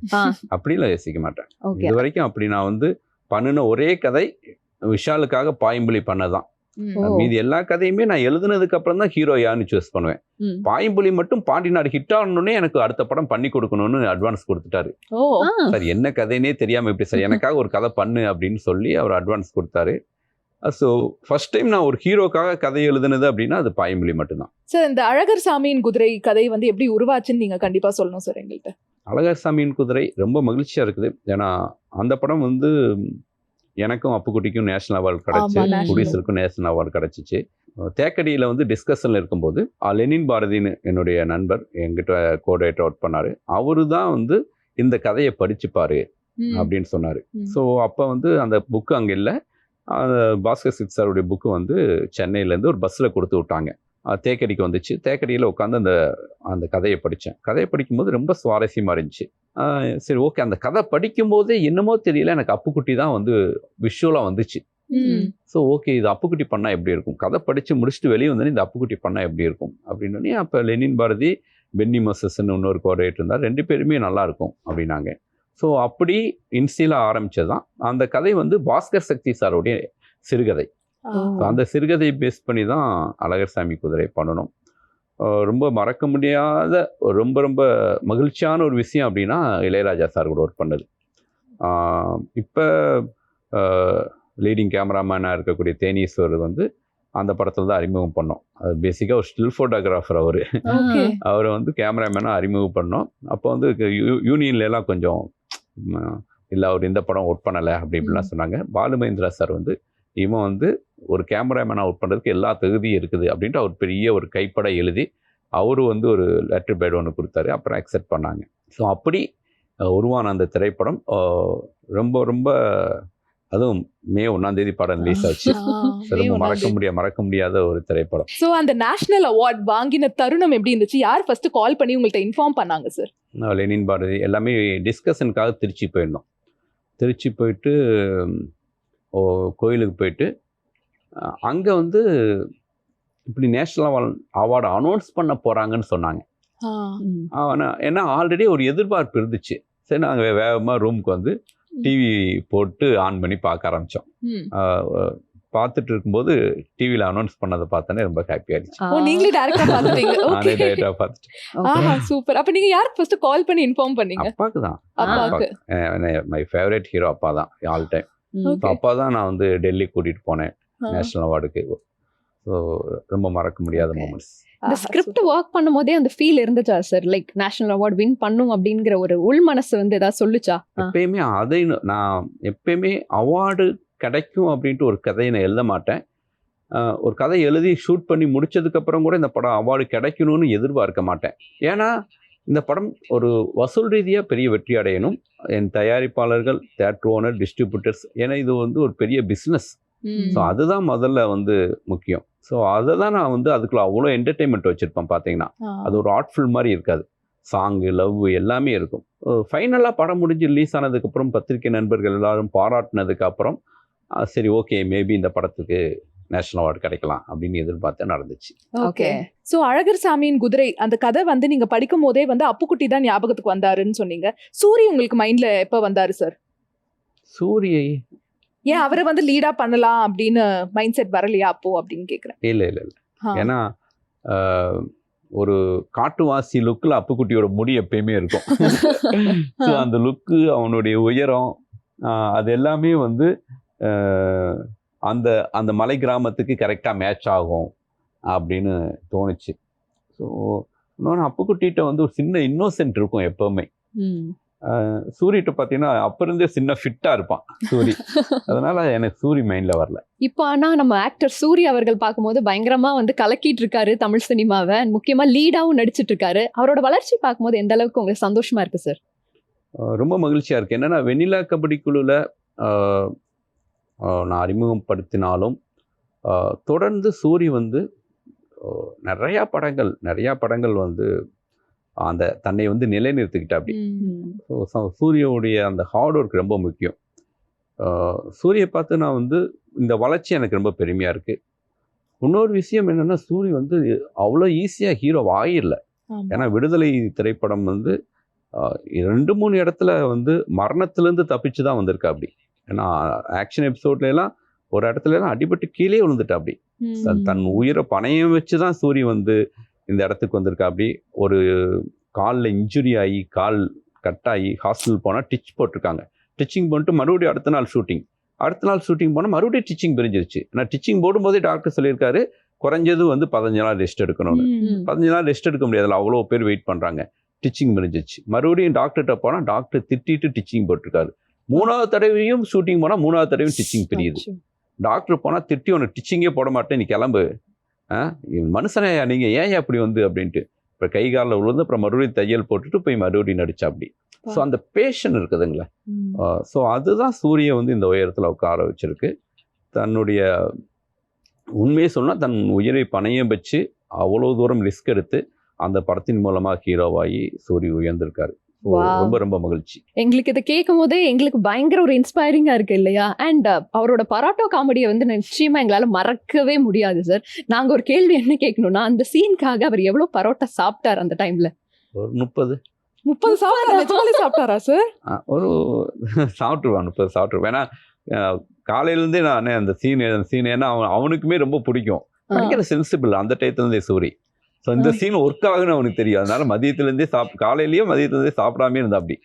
அப்படிலாம் யோசிக்க மாட்டேன். இது வரைக்கும் அப்படி நான் வந்து பண்ணின ஒரே கதை விஷாலுக்காக பாயம்புலி பண்ணதான். மீதி எல்லா கதையுமே நான் எழுதுனதுக்கு அப்புறம் தான் ஹீரோ யான்னு சூஸ் பண்ணுவேன். பாயம்புலி மட்டும் பாண்டிநாடு ஹிட் ஆகணும்னே எனக்கு அடுத்த படம் பண்ணி கொடுக்கணும்னு அட்வான்ஸ் கொடுத்துட்டாரு. சார், என்ன கதைன்னே தெரியாம எப்படி சார் எனக்காக ஒரு கதை பண்ணு அப்படின்னு சொல்லி அவர் அட்வான்ஸ் கொடுத்தாரு. ஸோ ஃபர்ஸ்ட் டைம் நான் ஒரு ஹீரோக்காக கதை எழுதுனது அப்படின்னா அது பாயம்புலி மட்டும்தான். சார், இந்த அழகர் சாமியின் குதிரை கதை வந்து எப்படி உருவாச்சுன்னு நீங்க கண்டிப்பா சொல்லணும் சார் எங்கள்கிட்ட. அழகர் சாமியின் குதிரை ரொம்ப மகிழ்ச்சியா இருக்குது. ஏன்னா அந்த படம் வந்து எனக்கும் அப்புக்குட்டிக்கும் நேஷனல் அவார்டு கிடைச்சி, ப்ரொடியூசருக்கும் நேஷனல் அவார்டு கிடைச்சிச்சு. தேக்கடியில் வந்து டிஸ்கஷனில் இருக்கும்போது லெனின் பாரதின்னு என்னுடைய நண்பர் என்கிட்ட கோஆர்டினேட்டர் ஒர்க் பண்ணார். அவரு தான் வந்து இந்த கதையை படிச்சுப்பாரு அப்படின்னு சொன்னார். ஸோ அப்போ வந்து அந்த புக்கு அங்கே இல்லை. பாஸ்கர் சித் சாருடைய புக்கு வந்து சென்னையிலேருந்து ஒரு பஸ்ஸில் கொடுத்து விட்டாங்க. தேக்கடிக்கு வந்துச்சு. தேக்கடியில் உட்காந்து அந்த கதையை படித்தேன். கதையை படிக்கும்போது ரொம்ப சுவாரஸ்யமாக இருந்துச்சு. சரி ஓகே, அந்த கதை படிக்கும்போதே என்னமோ தெரியல, எனக்கு அப்புக்குட்டி தான் வந்து விஷுவலாக வந்துச்சு. ஸோ ஓகே, இது அப்புக்குட்டி பண்ணால் எப்படி இருக்கும், கதை படித்து முடிச்சுட்டு வெளியே வந்தோடனே இந்த அப்புக்குட்டி பண்ணால் எப்படி இருக்கும் அப்படின்னு. அப்போ லெனின் பாரதி, பென்னி மோசஸ்ன்னு இன்னொரு கோஆர்டினேட்டர் இருந்தார். 2 பேருமே நல்லாயிருக்கும் அப்படின்னாங்க. ஸோ அப்படி இன்ஸ்டிலாக ஆரம்பித்தது தான் அந்த கதை வந்து பாஸ்கர் சக்தி சாருடைய சிறுகதை. ஸோ அந்த சிறுகதையை பேஸ் பண்ணி தான் அழகர்சாமி குதிரை பண்ணணும். ரொம்ப மறக்க முடியாத ரொம்ப ரொம்ப மகிழ்ச்சியான ஒரு விஷயம் அப்படின்னா இளையராஜா சார் கூட ஒர்க் பண்ணது. இப்போ லீடிங் கேமராமேனாக இருக்கக்கூடிய தேனீஸ்வரர் வந்து அந்த படத்தில் தான் அறிமுகம் பண்ணோம். அது பேசிக்காக ஒரு ஸ்டில் ஃபோட்டோகிராஃபர். அவரை வந்து கேமராமேனாக அறிமுகம் பண்ணோம். அப்போ வந்து யூனியன்லாம் கொஞ்சம் இல்லை, அவர் இந்த படம் ஒர்க் பண்ணலை அப்படி இப்படிலாம் சொன்னாங்க. பாலுமகேந்திரா சார் வந்து இவன் வந்து ஒரு கேமராமேனாக ஒர்க் பண்ணுறதுக்கு எல்லா தகுதியும் இருக்குது அப்படின்ட்டு அவர் பெரிய ஒரு கைப்பட எழுதி அவரு வந்து ஒரு லெட்டர் பேட் ஒன்று கொடுத்தாரு. அப்புறம் அக்செப்ட் பண்ணாங்க. ஸோ அப்படி உருவான அந்த திரைப்படம் ரொம்ப ரொம்ப, அதுவும் மே 1ஆம் தேதி படம் ரிலீஸ் ஆச்சு. ரொம்ப மறக்க முடியாத ஒரு திரைப்படம். ஸோ அந்த நேஷனல் அவார்ட் வாங்கின தருணம் எப்படி இருந்துச்சு? யார் ஃபர்ஸ்ட் கால் பண்ணி உங்கள்கிட்ட இன்ஃபார்ம் பண்ணாங்க சார்? லெனின் பாரதி எல்லாமே டிஸ்கஷனுக்காக திருச்சி போயிருந்தோம். திருச்சி போயிட்டு கோயிலுக்கு போயிட்டு அங்கே வந்து இப்படி நேஷ்னல் அவார்டு அனௌன்ஸ் பண்ண போகிறாங்கன்னு சொன்னாங்க. ஏன்னா ஆல்ரெடி ஒரு எதிர்பார்ப்பு இருந்துச்சு. சரி, நாங்கள் வேகமாக ரூமுக்கு வந்து டிவி போட்டு ஆன் பண்ணி பார்க்க ஆரம்பித்தோம். பார்த்துட்டு இருக்கும்போது டிவியில் அனௌன்ஸ் பண்ணதை பார்த்தோன்னே ரொம்ப ஹாப்பியாக இருந்துச்சு. நீங்களே டைரக்டா பார்த்துட்டீங்க? நானே டைரக்டாக பார்த்துட்டேன். சூப்பர். அப்போ நீங்கள் யாருக்கு ஃபர்ஸ்ட் கால் பண்ணி இன்ஃபார்ம் பண்ணீங்க? அப்பாவுக்கு தான். மை ஃபேவரட் ஹீரோ அப்பா தான் ஆல் டைம். அப்பா தான் நான் வந்து டெல்லி கூட்டிகிட்டு போனேன் நேஷனல் அவார்டுக்கு. ஸோ ரொம்ப மறக்க முடியாத மூமெண்ட்ஸ். இந்த ஸ்கிரிப்ட் ஒர்க் பண்ணும் போதே அந்த ஃபீல் இருந்துச்சா sir? Like national award win பண்ணும் அப்படிங்கிற ஒரு உள் மனசு வந்து ஏதாவது சொல்லுச்சா? எப்பயுமே அதை நான் எப்பயுமே அவார்டு கிடைக்கும் அப்படின்ட்டு ஒரு கதையை நான் எழுத மாட்டேன். ஒரு கதை எழுதி ஷூட் பண்ணி முடிச்சதுக்கப்புறம் கூட இந்த படம் அவார்டு கிடைக்கணும்னு எதிர்பார்க்க மாட்டேன். ஏன்னா இந்த படம் ஒரு வசூல் ரீதியாக பெரிய வெற்றி அடையணும். என் தயாரிப்பாளர்கள், தியேட்டர் ஓனர், டிஸ்ட்ரிபியூட்டர்ஸ், ஏன்னா இது வந்து ஒரு பெரிய பிஸ்னஸ். ஸோ அதுதான் முதல்ல வந்து முக்கியம். ஸோ அதை தான் நான் வந்து அதுக்குள்ள அவ்வளோ என்டர்டெயின்மெண்ட் வச்சுருப்பேன். பார்த்தீங்கன்னா அது ஒரு ஆர்ட் ஃபில்ம் மாதிரி இருக்காது. சாங்கு, லவ் எல்லாமே இருக்கும். ஃபைனலாக படம் முடிஞ்சு ரிலீஸ் ஆனதுக்கப்புறம் பத்திரிகை நண்பர்கள் எல்லாரும் பாராட்டினதுக்கப்புறம் சரி ஓகே, மேபி இந்த படத்துக்கு நேஷனல் அவார்டு கிடைக்கலாம் அப்படின்னு எதிர்பார்த்து நடந்துச்சு. ஓகே. ஸோ அழகர் சாமியின் குதிரை அந்த கதை வந்து நீங்க படிக்கும் போதே வந்து அப்புக்குட்டி தான் ஞாபகத்துக்கு வந்தாருன்னு சொன்னீங்க. சூரி உங்களுக்கு மைண்ட்ல எப்போ வந்தாரு சார்? சூரியை ஏன் அவரை வந்து லீடா பண்ணலாம் அப்படின்னு மைண்ட் செட் வரலையா அப்போ அப்படின்னு கேட்குறேன். இல்லை. ஏன்னா ஒரு காட்டுவாசி லுக்கில் அப்புக்குட்டியோட முடி எப்பயுமே இருக்கும். ஸோ அந்த லுக்கு, அவனுடைய உயரம், அது எல்லாமே வந்து அந்த அந்த மலை கிராமத்துக்கு கரெக்டாக மேட்ச் ஆகும் அப்படின்னு தோணுச்சு. ஸோ இன்னொன்று, அப்புக்குட்டிகிட்ட வந்து ஒரு சின்ன இன்னோசென்ட் இருக்கும் எப்போவுமே. சூரிட்ட பார்த்தீங்கன்னா அப்போ இருந்தே சின்ன ஃபிட்டாக இருப்பான் சூரி. அதனால எனக்கு சூரி மைண்டில் வரல. இப்போ ஆனால் நம்ம ஆக்டர் சூரி அவர்கள் பார்க்கும்போது பயங்கரமாக வந்து கலக்கிட்டு இருக்காரு தமிழ் சினிமாவை. முக்கியமாக லீடாகவும் நடிச்சிட்டு இருக்காரு. அவரோட வளர்ச்சி பார்க்கும்போது எந்த அளவுக்கு உங்களுக்கு சந்தோஷமா இருக்கு சார்? ரொம்ப மகிழ்ச்சியாக இருக்குது. என்னென்னா வெண்ணிலா கபடி குழுவில் நான் அறிமுகப்படுத்தினாலும் தொடர்ந்து சூரி வந்து நிறையா படங்கள் வந்து அந்த தன்னை வந்து நிலைநிறுத்திக்கிட்டா அப்படி. ஸோ சூரியனுடைய அந்த ஹார்ட் ஒர்க் ரொம்ப முக்கியம். சூரியை பார்த்து நான் வந்து இந்த வளர்ச்சி எனக்கு ரொம்ப பெருமையாக இருக்குது. இன்னொரு விஷயம் என்னென்னா, சூரி வந்து அவ்வளோ ஈஸியாக ஹீரோ ஆகிடல. ஏன்னா விடுதலை திரைப்படம் வந்து 2-3 இடத்துல வந்து மரணத்துலேருந்து தப்பிச்சு தான் வந்திருக்கா அப்படி. ஏன்னா ஆக்ஷன் எபிசோட்லாம் ஒரு இடத்துலலாம் அடிபட்டு கீழே விழுந்துட்டா அப்படி. தன் உயிரை பணையம் வச்சு தான் சூரி வந்து இந்த இடத்துக்கு வந்திருக்கா அப்படி. ஒரு காலில் இன்ஜுரி ஆகி கால் கட்டாகி ஹாஸ்பிட்டல் போனால் டிச் போட்டிருக்காங்க. டிச்சிங் பண்ணிட்டு மறுபடியும் அடுத்த நாள் ஷூட்டிங் போனால் மறுபடியும் டிச்சிங் பிரிஞ்சிருச்சு. நான் டிச்சிங் போடும்போதே டாக்டர் சொல்லியிருக்காரு குறைஞ்சது வந்து 15 நாள் ரெஸ்ட் எடுக்கணும்னு. 15 நாள் ரெஸ்ட் எடுக்க முடியாதுல, அவ்வளோ பேர் வெயிட் பண்ணுறாங்க. டிச்சிங் பிரிஞ்சிருச்சு. மறுபடியும் டாக்டர்கிட்ட போனால் டாக்டர் திட்டிட்டு டிச்சிங் போட்டிருக்காரு. 3வது தடவையும் ஷூட்டிங் போனால் 3வது தடவையும் டிச்சிங் பிரியுது. டாக்டர் போனால் திட்டி உனக்கு டிச்சிங்கே போட மாட்டேன், நீ கிளம்பு மனுஷனையா நீங்கள் ஏன் அப்படி வந்து அப்படின்ட்டு. இப்போ கை காலில் விழுந்து அப்புறம் மறுபடியும் தையல் போட்டுட்டு போய் மறுபடியும் நடிச்சா அப்படி. ஸோ அந்த பேஷன் இருக்குதுங்களே. ஸோ அதுதான் சூரிய வந்து இந்த உயரத்தில் உட்கார வச்சிருக்கு. தன்னுடைய உண்மையை சொன்னால் தன் உயிரை பணையம் வச்சு அவ்வளோ தூரம் ரிஸ்க் எடுத்து அந்த படத்தின் மூலமாக ஹீரோவாகி சூரிய உயர்ந்திருக்காரு. ரொம்ப ரொம்ப மகிழ்ச்சி. எங்களுக்கு இதை கேட்கும் போதே எங்களுக்கு பயங்கர ஒரு இன்ஸ்பைரிங்கா இருக்கு இல்லையா? அண்ட் அவரோட பரோட்டோ காமெடியை வந்து நிச்சயமா எங்களால மறக்கவே முடியாது சார். நாங்க ஒரு கேள்வி என்ன கேட்கணும்னா, அந்த சீனுக்காக அவர் எவ்வளவு பரோட்டா சாப்பிட்டார் அந்த டைம்ல? ஒரு 30 சாப்பிட்டாரா சார்? ஒரு சாப்பிட்டுருவான், 30 சாப்பிட்டுருவேன். ஏன்னா காலையிலேருந்தே நான் அந்த சீன் ஏன்னா அவனுக்குமே ரொம்ப பிடிக்கும். பயங்கர சென்சிபிள் அந்த டயத்துலேருந்தே சூரி. ஸோ இந்த சீன் ஒர்க் ஆகுன்னு அவனுக்கு தெரியும். அதனால மதியத்துலேருந்தே காலையிலேயும் மதியத்துலேருந்தே சாப்பிடாமே இருந்தா அப்படி.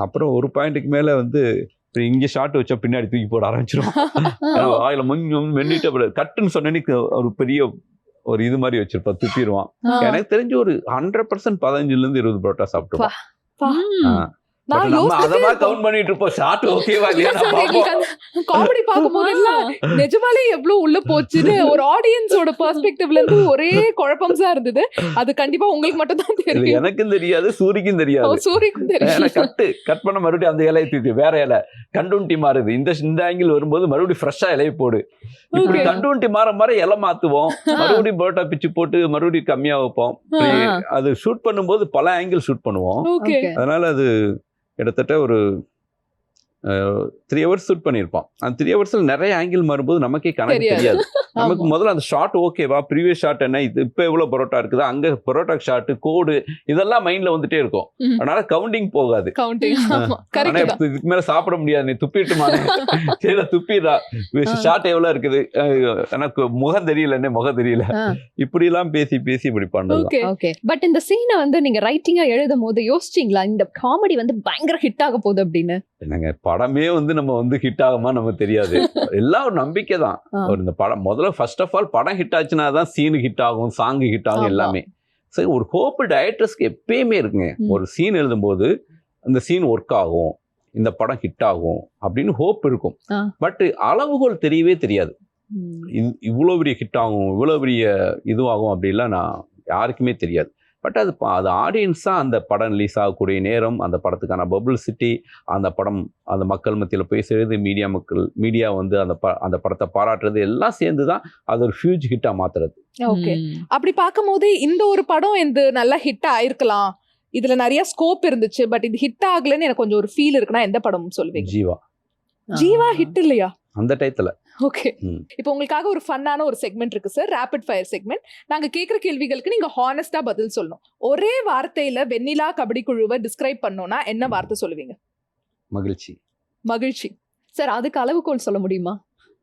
அப்புறம் ஒரு பாயிண்ட்டுக்கு மேலே வந்து இங்கே ஷார்ட் வச்சா பின்னாடி தூக்கி போட ஆரம்பிச்சிடும். வாயில மென்னிட்டு அப்படி கட்டுன்னு சொன்னேன்னு ஒரு பெரிய ஒரு இது மாதிரி வச்சிருப்பா, துப்பிடுவான். எனக்கு தெரிஞ்சு ஒரு 100% 15 20 பரோட்டா சாப்பிட்டுருவான். கவுண்ட் பண்ணிட்டு இருப்போம் ஷார்ட் ஓகேவா இல்லையா காமெடி பார்க்கும்போது நிஜமாலே எவ்வளவு உள்ள போச்சுன்னு ஒரு ஆடியன்ஸோட பெர்ஸ்பெக்டிவ்ல இருந்து ஒரே குழப்பம்ஸா இருந்தது. அது கண்டிப்பா உங்களுக்கு மட்டும் தான் தெரியும். எனக்கும் தெரியாது, சூரிக்கும் தெரியாது. சூரிக்கும் தெரியாது. கட் பண்ண மறுபடியும் அந்த இலையை தூக்கி வேற இலை கண்டுண்டி மாறுது. இந்த ஆங்கிள் வரும்போது மறுபடியும் ஃப்ரெஷ்ஷா இலையை போடு. இப்படி கண்டுண்டி மாற இலை மாத்துவோம். மறுபடியும் பரோட்டா பிச்சு போட்டு மறுபடியும் கம்மியா வைப்போம். அது ஷூட் பண்ணும்போது பல ஆங்கிள் ஷூட் பண்ணுவோம். அதனால அது கிட்டத்தட்ட ஒரு 3 hours ஷூட் பண்ணியிருப்பான். அந்த 3 hours நிறைய ஆங்கிள் மாறும்போது நமக்கே கணக்கு தெரியாது. நமக்கு முதல்ல அந்த ஷார்ட் ஓகேவா, ப்ரீவியஸ் ஷார்ட் என்ன, இது இப்போ எவ்வளோ பரோட்டா இருக்குது, அங்கே பரோட்டா ஷார்ட் கோடு இதெல்லாம் மைண்ட்ல வந்துட்டே இருக்கும். அதனால கவுண்டிங் போகாது. இதுக்கு மேல சாப்பிட முடியாது, நீ துப்பிட்டுமானே சரி துப்பிடுறா, ஷார்ட் எவ்வளோ இருக்குது, எனக்கு முகம் தெரியல இப்படி எல்லாம் பேசி இப்படி பண்ணலாம். பட் இந்த சீனை வந்து நீங்க ரைட்டிங்கா எழுதும் போது யோசிச்சீங்களா இந்த காமெடி வந்து பயங்கர ஹிட் ஆக போகுது அப்படின்னு? என்னங்க படமே வந்து நம்ம வந்து ஹிட் ஆகுமா நமக்கு தெரியாது. எல்லாம் ஒரு நம்பிக்கை தான். ஒரு இந்த படம் முதல்ல ஃபர்ஸ்ட் ஆஃப் ஆல் படம் ஹிட் ஆச்சுன்னா தான் சீனு ஹிட் ஆகும், சாங்கு ஹிட் ஆகும், எல்லாமே. சரி, ஒரு ஹோப் டைரக்டர்ஸ்க்கு எப்பயுமே இருக்குங்க. ஒரு சீன் எழுதும்போது அந்த சீன் ஒர்க் ஆகும், இந்த படம் ஹிட் ஆகும் அப்படின்னு ஹோப் இருக்கும். பட் அளவுகோல் தெரியவே தெரியாது. இவ்வளோ பெரிய ஹிட் ஆகும், இவ்வளோ பெரிய இதுவாகும் அப்படின்லாம் நான் யாருக்குமே தெரியாது. பட் அது ஆடியன்ஸாக அந்த படம் ரிலீஸ் ஆகக்கூடிய நேரம், அந்த படத்துக்கான பப்ளிசிட்டி, அந்த படம் அந்த மக்கள் மத்தியில் போய் சேருது, மீடியா வந்து அந்த படத்தை பாராட்டுறது எல்லாம் சேர்ந்து தான் அது ஒரு ஹியூஜ் ஹிட்டாக மாற்றுறது. ஓகே, அப்படி பார்க்கும்போது இந்த ஒரு படம் இந்த நல்லா ஹிட் ஆயிருக்கலாம், இதுல நிறைய ஸ்கோப் இருந்துச்சு, பட் இது ஹிட் ஆகலன்னு எனக்கு கொஞ்சம் ஒரு ஃபீல் இருக்குன்னா எந்த படம் சொல்லுவீங்க? ஜீவா ஹிட் இல்லையா அந்த டயத்துல? ஓகே, இப்போ உங்களுக்காக ஒரு ஃபன்னான ஒரு செக்மெண்ட் இருக்கு சார், ரேபிட் ஃபயர் செக்மெண்ட். நாங்க கேட்குற கேள்விகளுக்கு நீங்க ஹானஸ்டா பதில் சொல்லணும். ஒரே வார்த்தையில வெண்ணிலா கபடி குழுவை டிஸ்கிரைப் பண்ணோம்னா என்ன வார்த்தை சொல்லுவீங்க? மகிழ்ச்சி. சார், அதுக்கு அளவுகோல் சொல்ல முடியுமா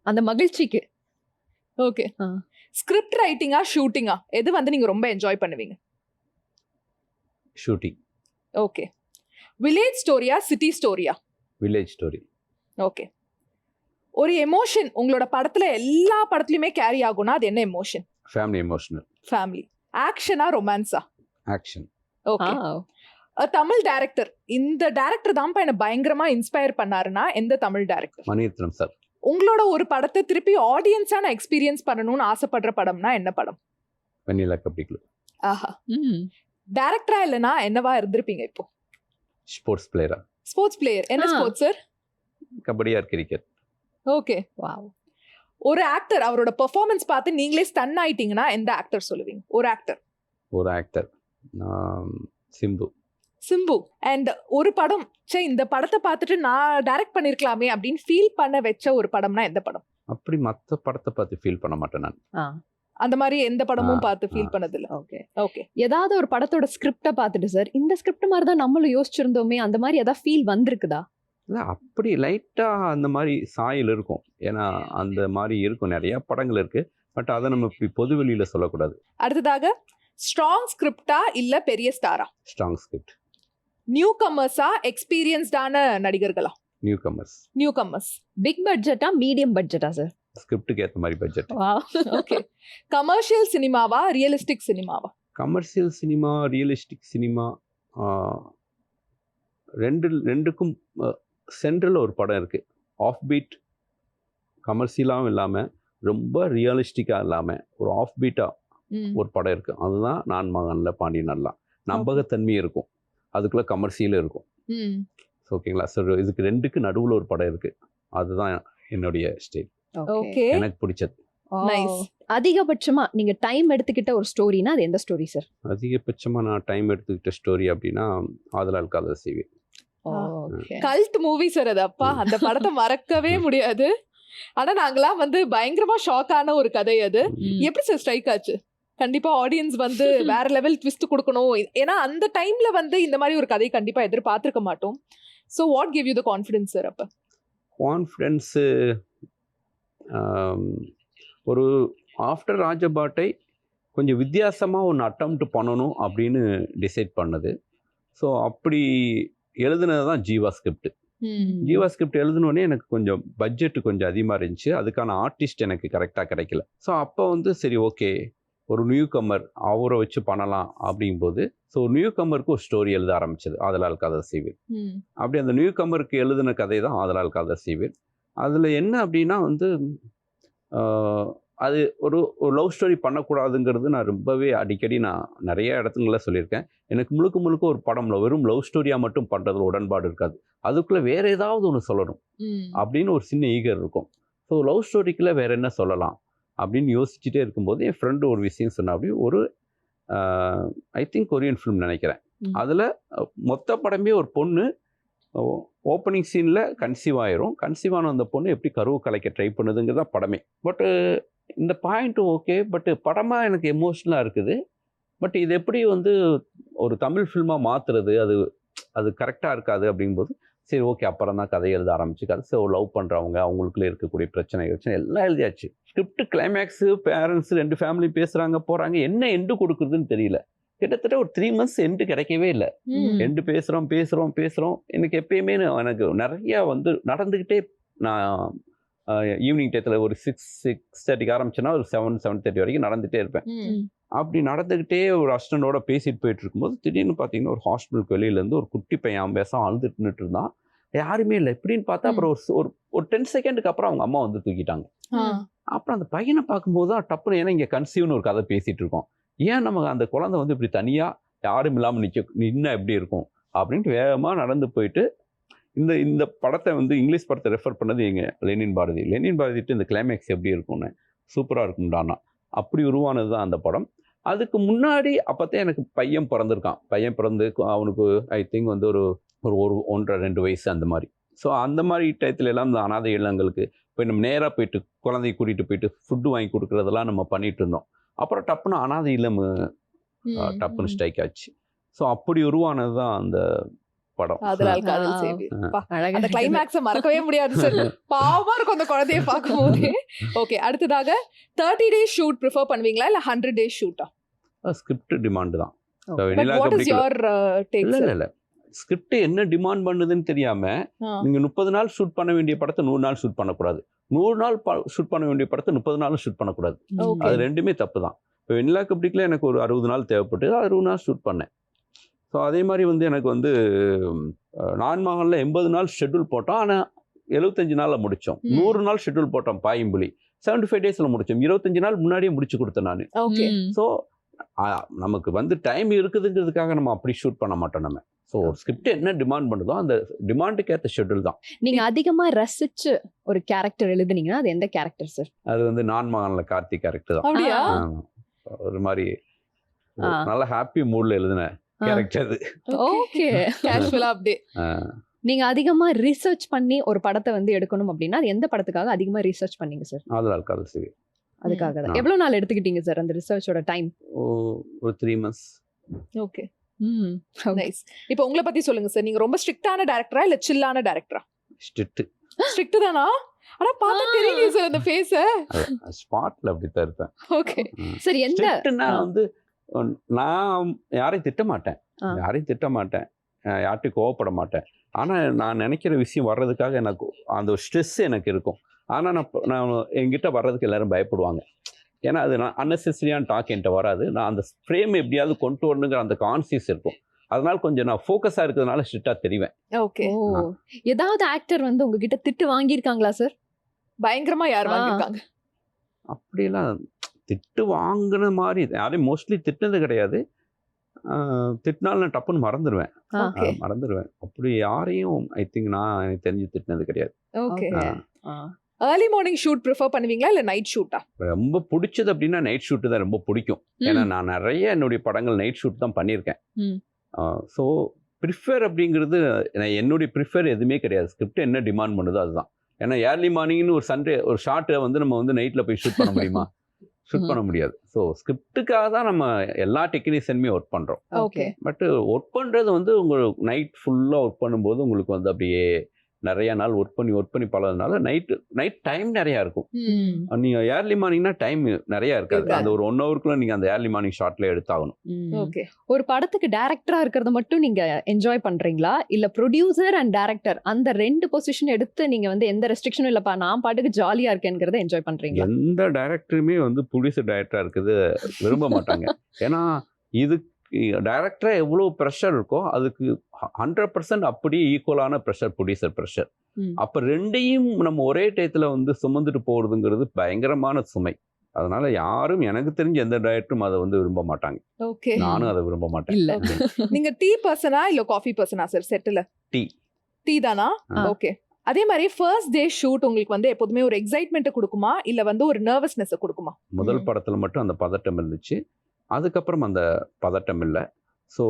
அந்த மகிழ்ச்சிக்கு? ஓகே, ஸ்கிரிப்ட் ரைட்டிங்கா ஷூட்டிங்கா எது வந்து நீங்க ரொம்ப என்ஜாய் பண்ணுவீங்க? ஷூட்டிங். ஓகே, வில்லேஜ் ஸ்டோரியா சிட்டி ஸ்டோரியா? Village story. ஓகே, ஒரு எமோஷன் உங்களோட படத்துல எல்லா படத்துலயுமே கேரி ஆகும்னா அது என்ன எமோஷன்? Family emotional. ஃபேமிலி. ஆக்ஷனா ரொமான்ஸா? ஆக்ஷன். ஓகே, தமிழ் டைரக்டர், இந்த டைரக்டர் தான் என்ன பயங்கரமா இன்ஸ்பயர் பண்ணாருன்னா எந்த தமிழ் டைரக்டர்? மணிரத்னம் சார். உங்களோட ஒரு படத்தை திருப்பி ஆடியன்ஸா நான் எக்ஸ்பீரியன்ஸ் பண்ணணும்னு ஆசைப்படுற படம்னா என்ன படம்? வெண்ணிலா கபடி குழு. ஆஹா, டைரக்டரா இல்லனா என்னவா இருந்திருப்பீங்க இப்போ? ஸ்போர்ட்ஸ் பிளேயரா? Sports player. என்ன sports sir? Kabaddi or cricket. Okay, wow. ஒரு ஆக்டர் அவரோட பெர்ஃபார்மன்ஸ் பார்த்து நீங்களே ஸ்டன் ஆயிட்டீங்கன்னா எந்த ஆக்டர் சொல்லுவீங்க? ஒரு ஆக்டர் சிம்பு. அண்ட் ஒரு படம், இந்த படத்தை பார்த்துட்டு நான் டைரக்ட் பண்ணிருக்கலாமே அப்படின்னு ஃபீல் பண்ண வச்ச ஒரு படம்னா எந்த படம்? அப்படி மற்ற படத்தை பார்த்து ஃபீல் பண்ண மாட்டேன் நான். அந்த மாதிரி எந்த படமும் பார்த்து ஃபீல் பண்ணது இல்ல? ஓகே, ஏதாவது ஒரு படத்தோட ஸ்கிரிப்டை பார்த்துட்டு சார் இந்த ஸ்கிரிப்ட் மாதிரி தான் நம்மளும் யோசிச்சிருந்தோமே அந்த மாதிரி ஏதாவது ஃபீல் வந்திருக்குதா? இல்லை, அப்படி லைட்டாக அந்த மாதிரி சாயல் இருக்கும். ஏன்னா அந்த மாதிரி இருக்கும், நிறைய படங்கள் இருக்குது. பட் அதை நம்ம இப்படி பொது வெளியில் சொல்லக்கூடாது. அடுத்ததாக, ஸ்ட்ராங் ஸ்கிரிப்டா இல்லை பெரிய ஸ்டாரா? Strong script. நியூ கமர்ஸா எக்ஸ்பீரியன்ஸ்டான நடிகர்களா? Newcomers. பிக் பட்ஜெட்டா மீடியம் பட்ஜெட்டா சார்? ஸ்கிரிப்டுக்கு ஏற்ற மாதிரி பட்ஜெட். ஓகே, கமர்ஷியல் சினிமாவா ரியலிஸ்டிக் சினிமாவா? கமர்ஷியல் சினிமா, ரியலிஸ்டிக் சினிமா ரெண்டுக்கும் சென்ட்ரல் ஒரு படம் இருக்குது. ஆஃப் பீட் கமர்ஷியலாகவும் இல்லாமல் ரொம்ப ரியலிஸ்டிக்காக இல்லாமல் ஒரு ஆஃப் பீட்டாக ஒரு படம் இருக்குது. அதுதான் நான் மகனில் பாண்டியன் நல்லா நம்பகத்தன்மை இருக்கும், அதுக்குள்ளே கமர்ஷியலும் இருக்கும். ஓகேங்களா? ஸோ இதுக்கு ரெண்டுக்கு நடுவில் ஒரு படம் இருக்குது. அதுதான் என்னுடைய ஸ்டைல், ஓகே, எனக்கு பிடிச்சது. நைஸ். அதிகபட்சமா நீங்க டைம் எடுத்துக்கிட்ட ஒரு ஸ்டோரினா அது எந்த ஸ்டோரி சார்? அதிகபட்சமாக நான் டைம் எடுத்துக்கிட்ட ஸ்டோரி அப்படின்னா ஆதலால் காதல் செய்வேன். கல்ட் மூவி சார் அது. அப்பா அந்த படத்தை மறக்கவே முடியாது. ஆனா நாங்களாம் வந்து பயங்கரமா ஷாக் ஆன ஒரு கதை அது. எப்படி சார் ஸ்ட்ரைக் ஆச்சு? கண்டிப்பா ஆடியன்ஸ் வந்து வேற லெவல் ட்விஸ்ட் கொடுக்கணும், ஏன்னா அந்த டைம்ல வந்து இந்த மாதிரி ஒரு கதை கண்டிப்பா எதிர்பார்த்திருக்க மாட்டோம். So what give you the confidence sir? அப்ப கான்ஃபிடென்ஸு ஒரு ஆஃப்டர் ராஜபாட்டை கொஞ்சம் வித்தியாசமாக ஒன்று அட்டம்ப்ட் பண்ணணும் அப்படின்னு டிசைட் பண்ணது. ஸோ அப்படி எழுதுனது தான் ஜீவா ஸ்கிரிப்ட். ஜீவா ஸ்கிரிப்ட் எழுதுனோடனே எனக்கு கொஞ்சம் பட்ஜெட் கொஞ்சம் அதிகமாக இருந்துச்சு, அதுக்கான ஆர்டிஸ்ட் எனக்கு கரெக்டாக கிடைக்கல. ஸோ அப்போ வந்து சரி ஓகே ஒரு நியூ கம்மர் அவரை வச்சு பண்ணலாம் அப்படிங்கும்போது ஸோ நியூ கம்மருக்கு ஒரு ஸ்டோரி எழுத ஆரம்பிச்சது ஆதலால் காதல் செய்வேன். அப்படி அந்த நியூ கம்மருக்கு எழுதின கதை தான் ஆதலால் காதல் செய்வேன். அதில் என்ன அப்படின்னா வந்து அது ஒரு லவ் ஸ்டோரி பண்ணக்கூடாதுங்கிறது நான் ரொம்பவே அடிக்கடி நான் நிறைய இடத்துங்கள சொல்லியிருக்கேன். எனக்கு முழுக்க ஒரு படம்ல வெறும் லவ் ஸ்டோரியாக மட்டும் பண்ணுறதுல உடன்பாடு இருக்காது, அதுக்குள்ளே வேறு ஏதாவது ஒன்று சொல்லணும் அப்படின்னு ஒரு சின்ன ஈகர் இருக்கும். ஸோ லவ் ஸ்டோரிக்குள்ளே வேறு என்ன சொல்லலாம் அப்படின்னு யோசிச்சுட்டே இருக்கும்போது என் ஃப்ரெண்டு ஒரு விஷயம் சொன்ன, அப்படி ஒரு ஐ திங்க் கொரியன் ஃபிலிம் நினைக்கிறேன். அதில் மொத்த படமே ஒரு பொண்ணு ஓப்பனிங் சீனில் கன்சீவ் ஆயிரும், கன்சீவ் ஆன அந்த பொண்ணு எப்படி கருவு கலைக்க ட்ரை பண்ணுதுங்கிறதா படமே. பட்டு இந்த பாயிண்ட் ஓகே, பட்டு படமாக எனக்கு எமோஷ்னலாக இருக்குது. பட் இது எப்படி வந்து ஒரு தமிழ் ஃபில்மாக மாற்றுறது, அது கரெக்டாக இருக்காது அப்படிங்கும்போது சரி ஓகே அப்புறம் தான் கதை எழுத ஆரம்பிச்சு கதை. ஸோ லவ் பண்ணுறவங்க அவங்களுக்குள்ளே இருக்கக்கூடிய பிரச்சனை எல்லாம் எழுதியாச்சு. ஸ்கிரிப்ட் கிளைமேக்ஸு பேரண்ட்ஸ் 2 ஃபேமிலி பேசுகிறாங்க போகிறாங்க, என்ன எண்டு கொடுக்குறதுன்னு தெரியல. கிட்டத்தட்ட ஒரு 3 months எண்டு கிடைக்கவே இல்லை. எண்டு பேசுகிறோம். எனக்கு எப்பயுமே எனக்கு நிறையா வந்து நடந்துக்கிட்டே, நான் ஈவினிங் டயத்தில் ஒரு 6:30 ஆரம்பிச்சேன்னா ஒரு 7:30 வரைக்கும் நடந்துகிட்டே இருப்பேன். அப்படி நடந்துக்கிட்டே ஒரு அசிஸ்டண்டோட பேசிட்டு போயிட்டு இருக்கும்போது திடீர்னு பார்த்தீங்கன்னா ஒரு ஹாஸ்பிட்டலுக்கு வெளியிலேருந்து ஒரு குட்டி பையன் அழுதுட்டுன்னுட்டு இருந்தான். யாருமே இல்லை. எப்படின்னு பார்த்தா அப்புறம் ஒரு 10 செகண்டுக்கு அப்புறம் அவங்க அம்மா வந்து தூக்கிட்டாங்க. அப்புறம் அந்த பையனை பார்க்கும்போது தான் டப்புன்னு, ஏன்னா இங்கே கன்சீவ்னு ஒரு கதை பேசிகிட்டு இருக்கோம், ஏன் நம்ம அந்த குழந்தை வந்து இப்படி தனியாக யாரும் இல்லாமல் நின்னா எப்படி இருக்கும் அப்படின்ட்டு வேகமாக நடந்து போயிட்டு இந்த படத்தை வந்து இங்கிலீஷ் படத்தை ரெஃபர் பண்ணது எங்கள் லெனின் பாரதிட்டு இந்த கிளைமேக்ஸ் எப்படி இருக்கும்னு, சூப்பராக இருக்கும்டானா. அப்படி உருவானது தான் அந்த படம். அதுக்கு முன்னாடி அப்போத்தான் எனக்கு பையன் பிறந்து அவனுக்கு ஐ திங்க் வந்து ஒரு 1.5-2 வயசு அந்த மாதிரி. ஸோ அந்த மாதிரி டயத்துல எல்லாம் இந்த அனாதை இல்லங்களுக்கு போய் நம்ம நேராக போயிட்டு குழந்தைய கூட்டிகிட்டு போயிட்டு ஃபுட்டு வாங்கி கொடுக்குறதெல்லாம் நம்ம பண்ணிட்டு இருந்தோம். அப்புறம் டப்புன்னு அனாதை இல்லம் டப்புன்னு ஸ்ட்ரைக் ஆச்சு. ஸோ அப்படி உருவானது தான் அந்த படம் ஆதலால் காதல் செய்வேன். அந்த கிளைமேக்ஸை மறக்கவே முடியாது சார், பாவமா இருக்கும் அந்த குழந்தைய பார்க்கும்போது. ஓகே, அடுத்ததாக 30 days ஷூட் ப்ரிஃபர் பண்ணுவீங்களா இல்லை 100 days ஷூட்டா? ஸ்கிரிப்ட் டிமாண்ட் தான். What is your take, sir? இல்லை ஸ்கிரிப்ட் என்ன டிமாண்ட் பண்ணுதுன்னு தெரியாம நீங்க 30 நாள் ஷூட் பண்ண வேண்டிய படத்தை 100 நாள் ஷூட் பண்ணக்கூடாது, 100 நாள் ஷூட் பண்ண வேண்டிய படத்தை 30 நாள் ஷூட் பண்ணக்கூடாது. அது ரெண்டுமே தப்பு தான். இப்போ வெண்ணிலா கபடிக்குள்ள எனக்கு ஒரு 60 நாள் தேவைப்பட்டு 60 நாள் ஷூட் பண்ணேன். ஸோ அதே மாதிரி வந்து எனக்கு வந்து நான் மகனில் 80 நாள் ஷெட்யூல் போட்டோம், ஆனால் 75 நாளில் முடித்தோம். 100 நாள் ஷெட்யூல் போட்டோம் பாயம்புலி, 75 days முடித்தோம். 25 நாள் முன்னாடியே முடிச்சு கொடுத்தேன் நான். ஸோ நமக்கு வந்து டைம் இருக்குதுங்கிறதுக்காக நம்ம அப்படி ஷூட் பண்ண மாட்டோம் நம்ம. ஸோ ஸ்கிரிப்ட் என்ன டிமாண்ட் பண்ணுதோ அந்த டிமாண்டுக்கு ஏற்ற ஷெட்யூல் தான். நீங்க அதிகமா ரசிச்சு ஒரு கேரக்டர் எழுதுனீங்கன்னா அது எந்த கேரக்டர் சார்? அது வந்து நான் மகனில் கார்த்திக் கேரக்டர் தான். ஒரு மாதிரி நல்ல ஹாப்பி மூட்ல எழுதின கேரக்டர் அது. ஓகே, கேஷுவலா அப்படியே. நீங்க அதிகமா ரிசர்ச் பண்ணி ஒரு படத்தை வந்து எடுக்கணும் அப்படின்னா அது எந்த படத்துக்காக அதிகமா ரிசர்ச் பண்ணீங்க சார்? ஆதலால் காதல் செய்வேன். அதுக்காக தான். எவ்வளவு நாள் எடுத்துக்கிட்டீங்க சார் அந்த ரிசர்ச்சோட டைம்? ஒரு 3 months. Okay, nice. இப்போ உங்களை பத்தி சொல்லுங்க சார், நீங்க ரொம்ப ஸ்ட்ரிக்ட்டான டைரக்டரா இல்ல சில்லான டைரக்டரா? ஸ்ட்ரிக்ட் தானா? ஆனா பார்த்தா தெரியுங்க சார் அந்த ஃபேஸ. ஸ்பாட்ல அப்படி தான் இருப்பேன். ஓகே, சரி. எந்த வந்து நான் யாரையும் திட்ட மாட்டேன், யார்கிட்டையும் கோவப்பட மாட்டேன். ஆனால் நான் நினைக்கிற விஷயம் வர்றதுக்காக எனக்கு அந்த ஸ்ட்ரெஸ் எனக்கு இருக்கும். ஆனால் நான் என்கிட்ட வர்றதுக்கு எல்லாரும் பயப்படுவாங்க. ஏன்னா அது நான் அன்னெசரியான டாக் என்கிட்ட வராது. நான் அந்த ஃப்ரேம் எப்படியாவது கொண்டு வரணுங்கிற அந்த கான்சியஸ் இருக்கும். அதனால கொஞ்சம் நான் ஃபோக்கஸாக இருக்கிறதுனால ஸ்ட்ரிக்டாக தெரிவேன். ஓகே. ஏதாவது ஆக்டர் வந்து உங்ககிட்ட திட்டு வாங்கியிருக்காங்களா சார்? பயங்கரமா யார் வாங்கியிருக்காங்க? அப்படியெல்லாம் திட்டு வாங்கின மாதிரி யாரையும் மோஸ்ட்லி திட்டினது கிடையாது. திட்டினாலும் நான் டப்புன்னு மறந்துடுவேன். ஓகே மறந்துடுவேன். அப்படி யாரையும் ஐ திங்க் நான் எனக்கு தெரிஞ்சு திட்டினது கிடையாது. ஓகே ஆ. ஏர்லி மார்னிங் ஷூட் ப்ரிஃபர் பண்ணுவீங்களா இல்ல நைட் ஷூட்டா? ரொம்ப பிடிச்சது அப்படின்னா நைட் ஷூட்டு தான் ரொம்ப பிடிக்கும். ஏன்னா நான் நிறைய என்னுடைய படங்கள் நைட் ஷூட் தான் பண்ணியிருக்கேன். ஸோ ப்ரிஃபர் அப்படிங்கிறது என்னுடைய ப்ரிஃபர் எதுவுமே கிடையாது. ஸ்கிரிப்ட் என்ன டிமாண்ட் பண்ணுதோ அதுதான். ஏன்னா ஏர்லி மார்னிங்னு ஒரு சண்டே ஒரு ஷார்ட்டை வந்து நம்ம வந்து நைட்டில் போய் ஷூட் பண்ண முடியுமா? ஷூட் பண்ண முடியாது. ஸோ ஸ்கிரிப்டுக்காக தான் நம்ம எல்லா டெக்னீஷியனுமே ஒர்க் பண்ணுறோம். ஓகே பட் ஒர்க் பண்ணுறது வந்து உங்களுக்கு நைட் ஃபுல்லாக ஒர்க் பண்ணும்போது உங்களுக்கு வந்து அப்படியே நிறைய நாள் ஒர்க் பண்ணி பழகிறதுனால நைட் டைம் நிறையா இருக்கும். நீங்கள் ஏர்லி மார்னிங்னா டைம் நிறையா இருக்காது. அந்த ஒரு 1 ஹவருக்குள்ள நீங்கள் அந்த ஏர்லி மார்னிங் ஷார்ட்ல எடுத்தாகணும். ஓகே ஒரு படத்துக்கு டைரக்டரா இருக்கிறத மட்டும் நீங்க என்ஜாய் பண்றீங்களா இல்ல ப்ரொடியூசர் அண்ட் டைரக்டர் அந்த 2 பொசிஷன் எடுத்து நீங்க வந்து எந்த ரெஸ்ட்ரிக்ஷனும் இல்லப்பா நான் பாட்டுக்கு ஜாலியா இருக்கேங்கிறத என்ஜாய் பண்றீங்களா? எந்த டைரக்டருமே வந்து ப்ரொடியூசர் டைரக்டரா இருக்குது விரும்ப மாட்டாங்க. ஏன்னா இது டைரக்டரா எவ்வளோ ப்ரெஷர் இருக்கோ அதுக்கு 100% அப்படியே ஈக்குவலான ப்ரெஷர் ப்ரொடியூசர் ப்ரெஷர். அப்போ ரெண்டையும் நம்ம ஒரே டயத்தில் வந்து சுமந்துட்டு போகிறதுங்கிறது பயங்கரமான சுமை. அதனால யாரும் எனக்கு தெரிஞ்ச எந்த டைரக்டரும் அதை வந்து விரும்ப மாட்டாங்க. ஓகே நானும் அதை விரும்ப மாட்டேன். இல்ல நீங்க டீ பர்சனா இல்ல காஃபி பர்சனா சார் செட்டில்? டீ தானா? ஓகே. அதே மாதிரி ஃபர்ஸ்ட் டே ஷூட் உங்களுக்கு வந்து எப்போதுமே ஒரு எக்ஸைட்மெண்ட்டை கொடுக்குமா இல்ல வந்து ஒரு நர்வஸ்னஸை கொடுக்குமா? முதல் படத்தில் மட்டும் அந்த பதட்டம் இருந்துச்சு. அதுக்கப்புறம் அந்த பதட்டம் இல்லை. ஸோ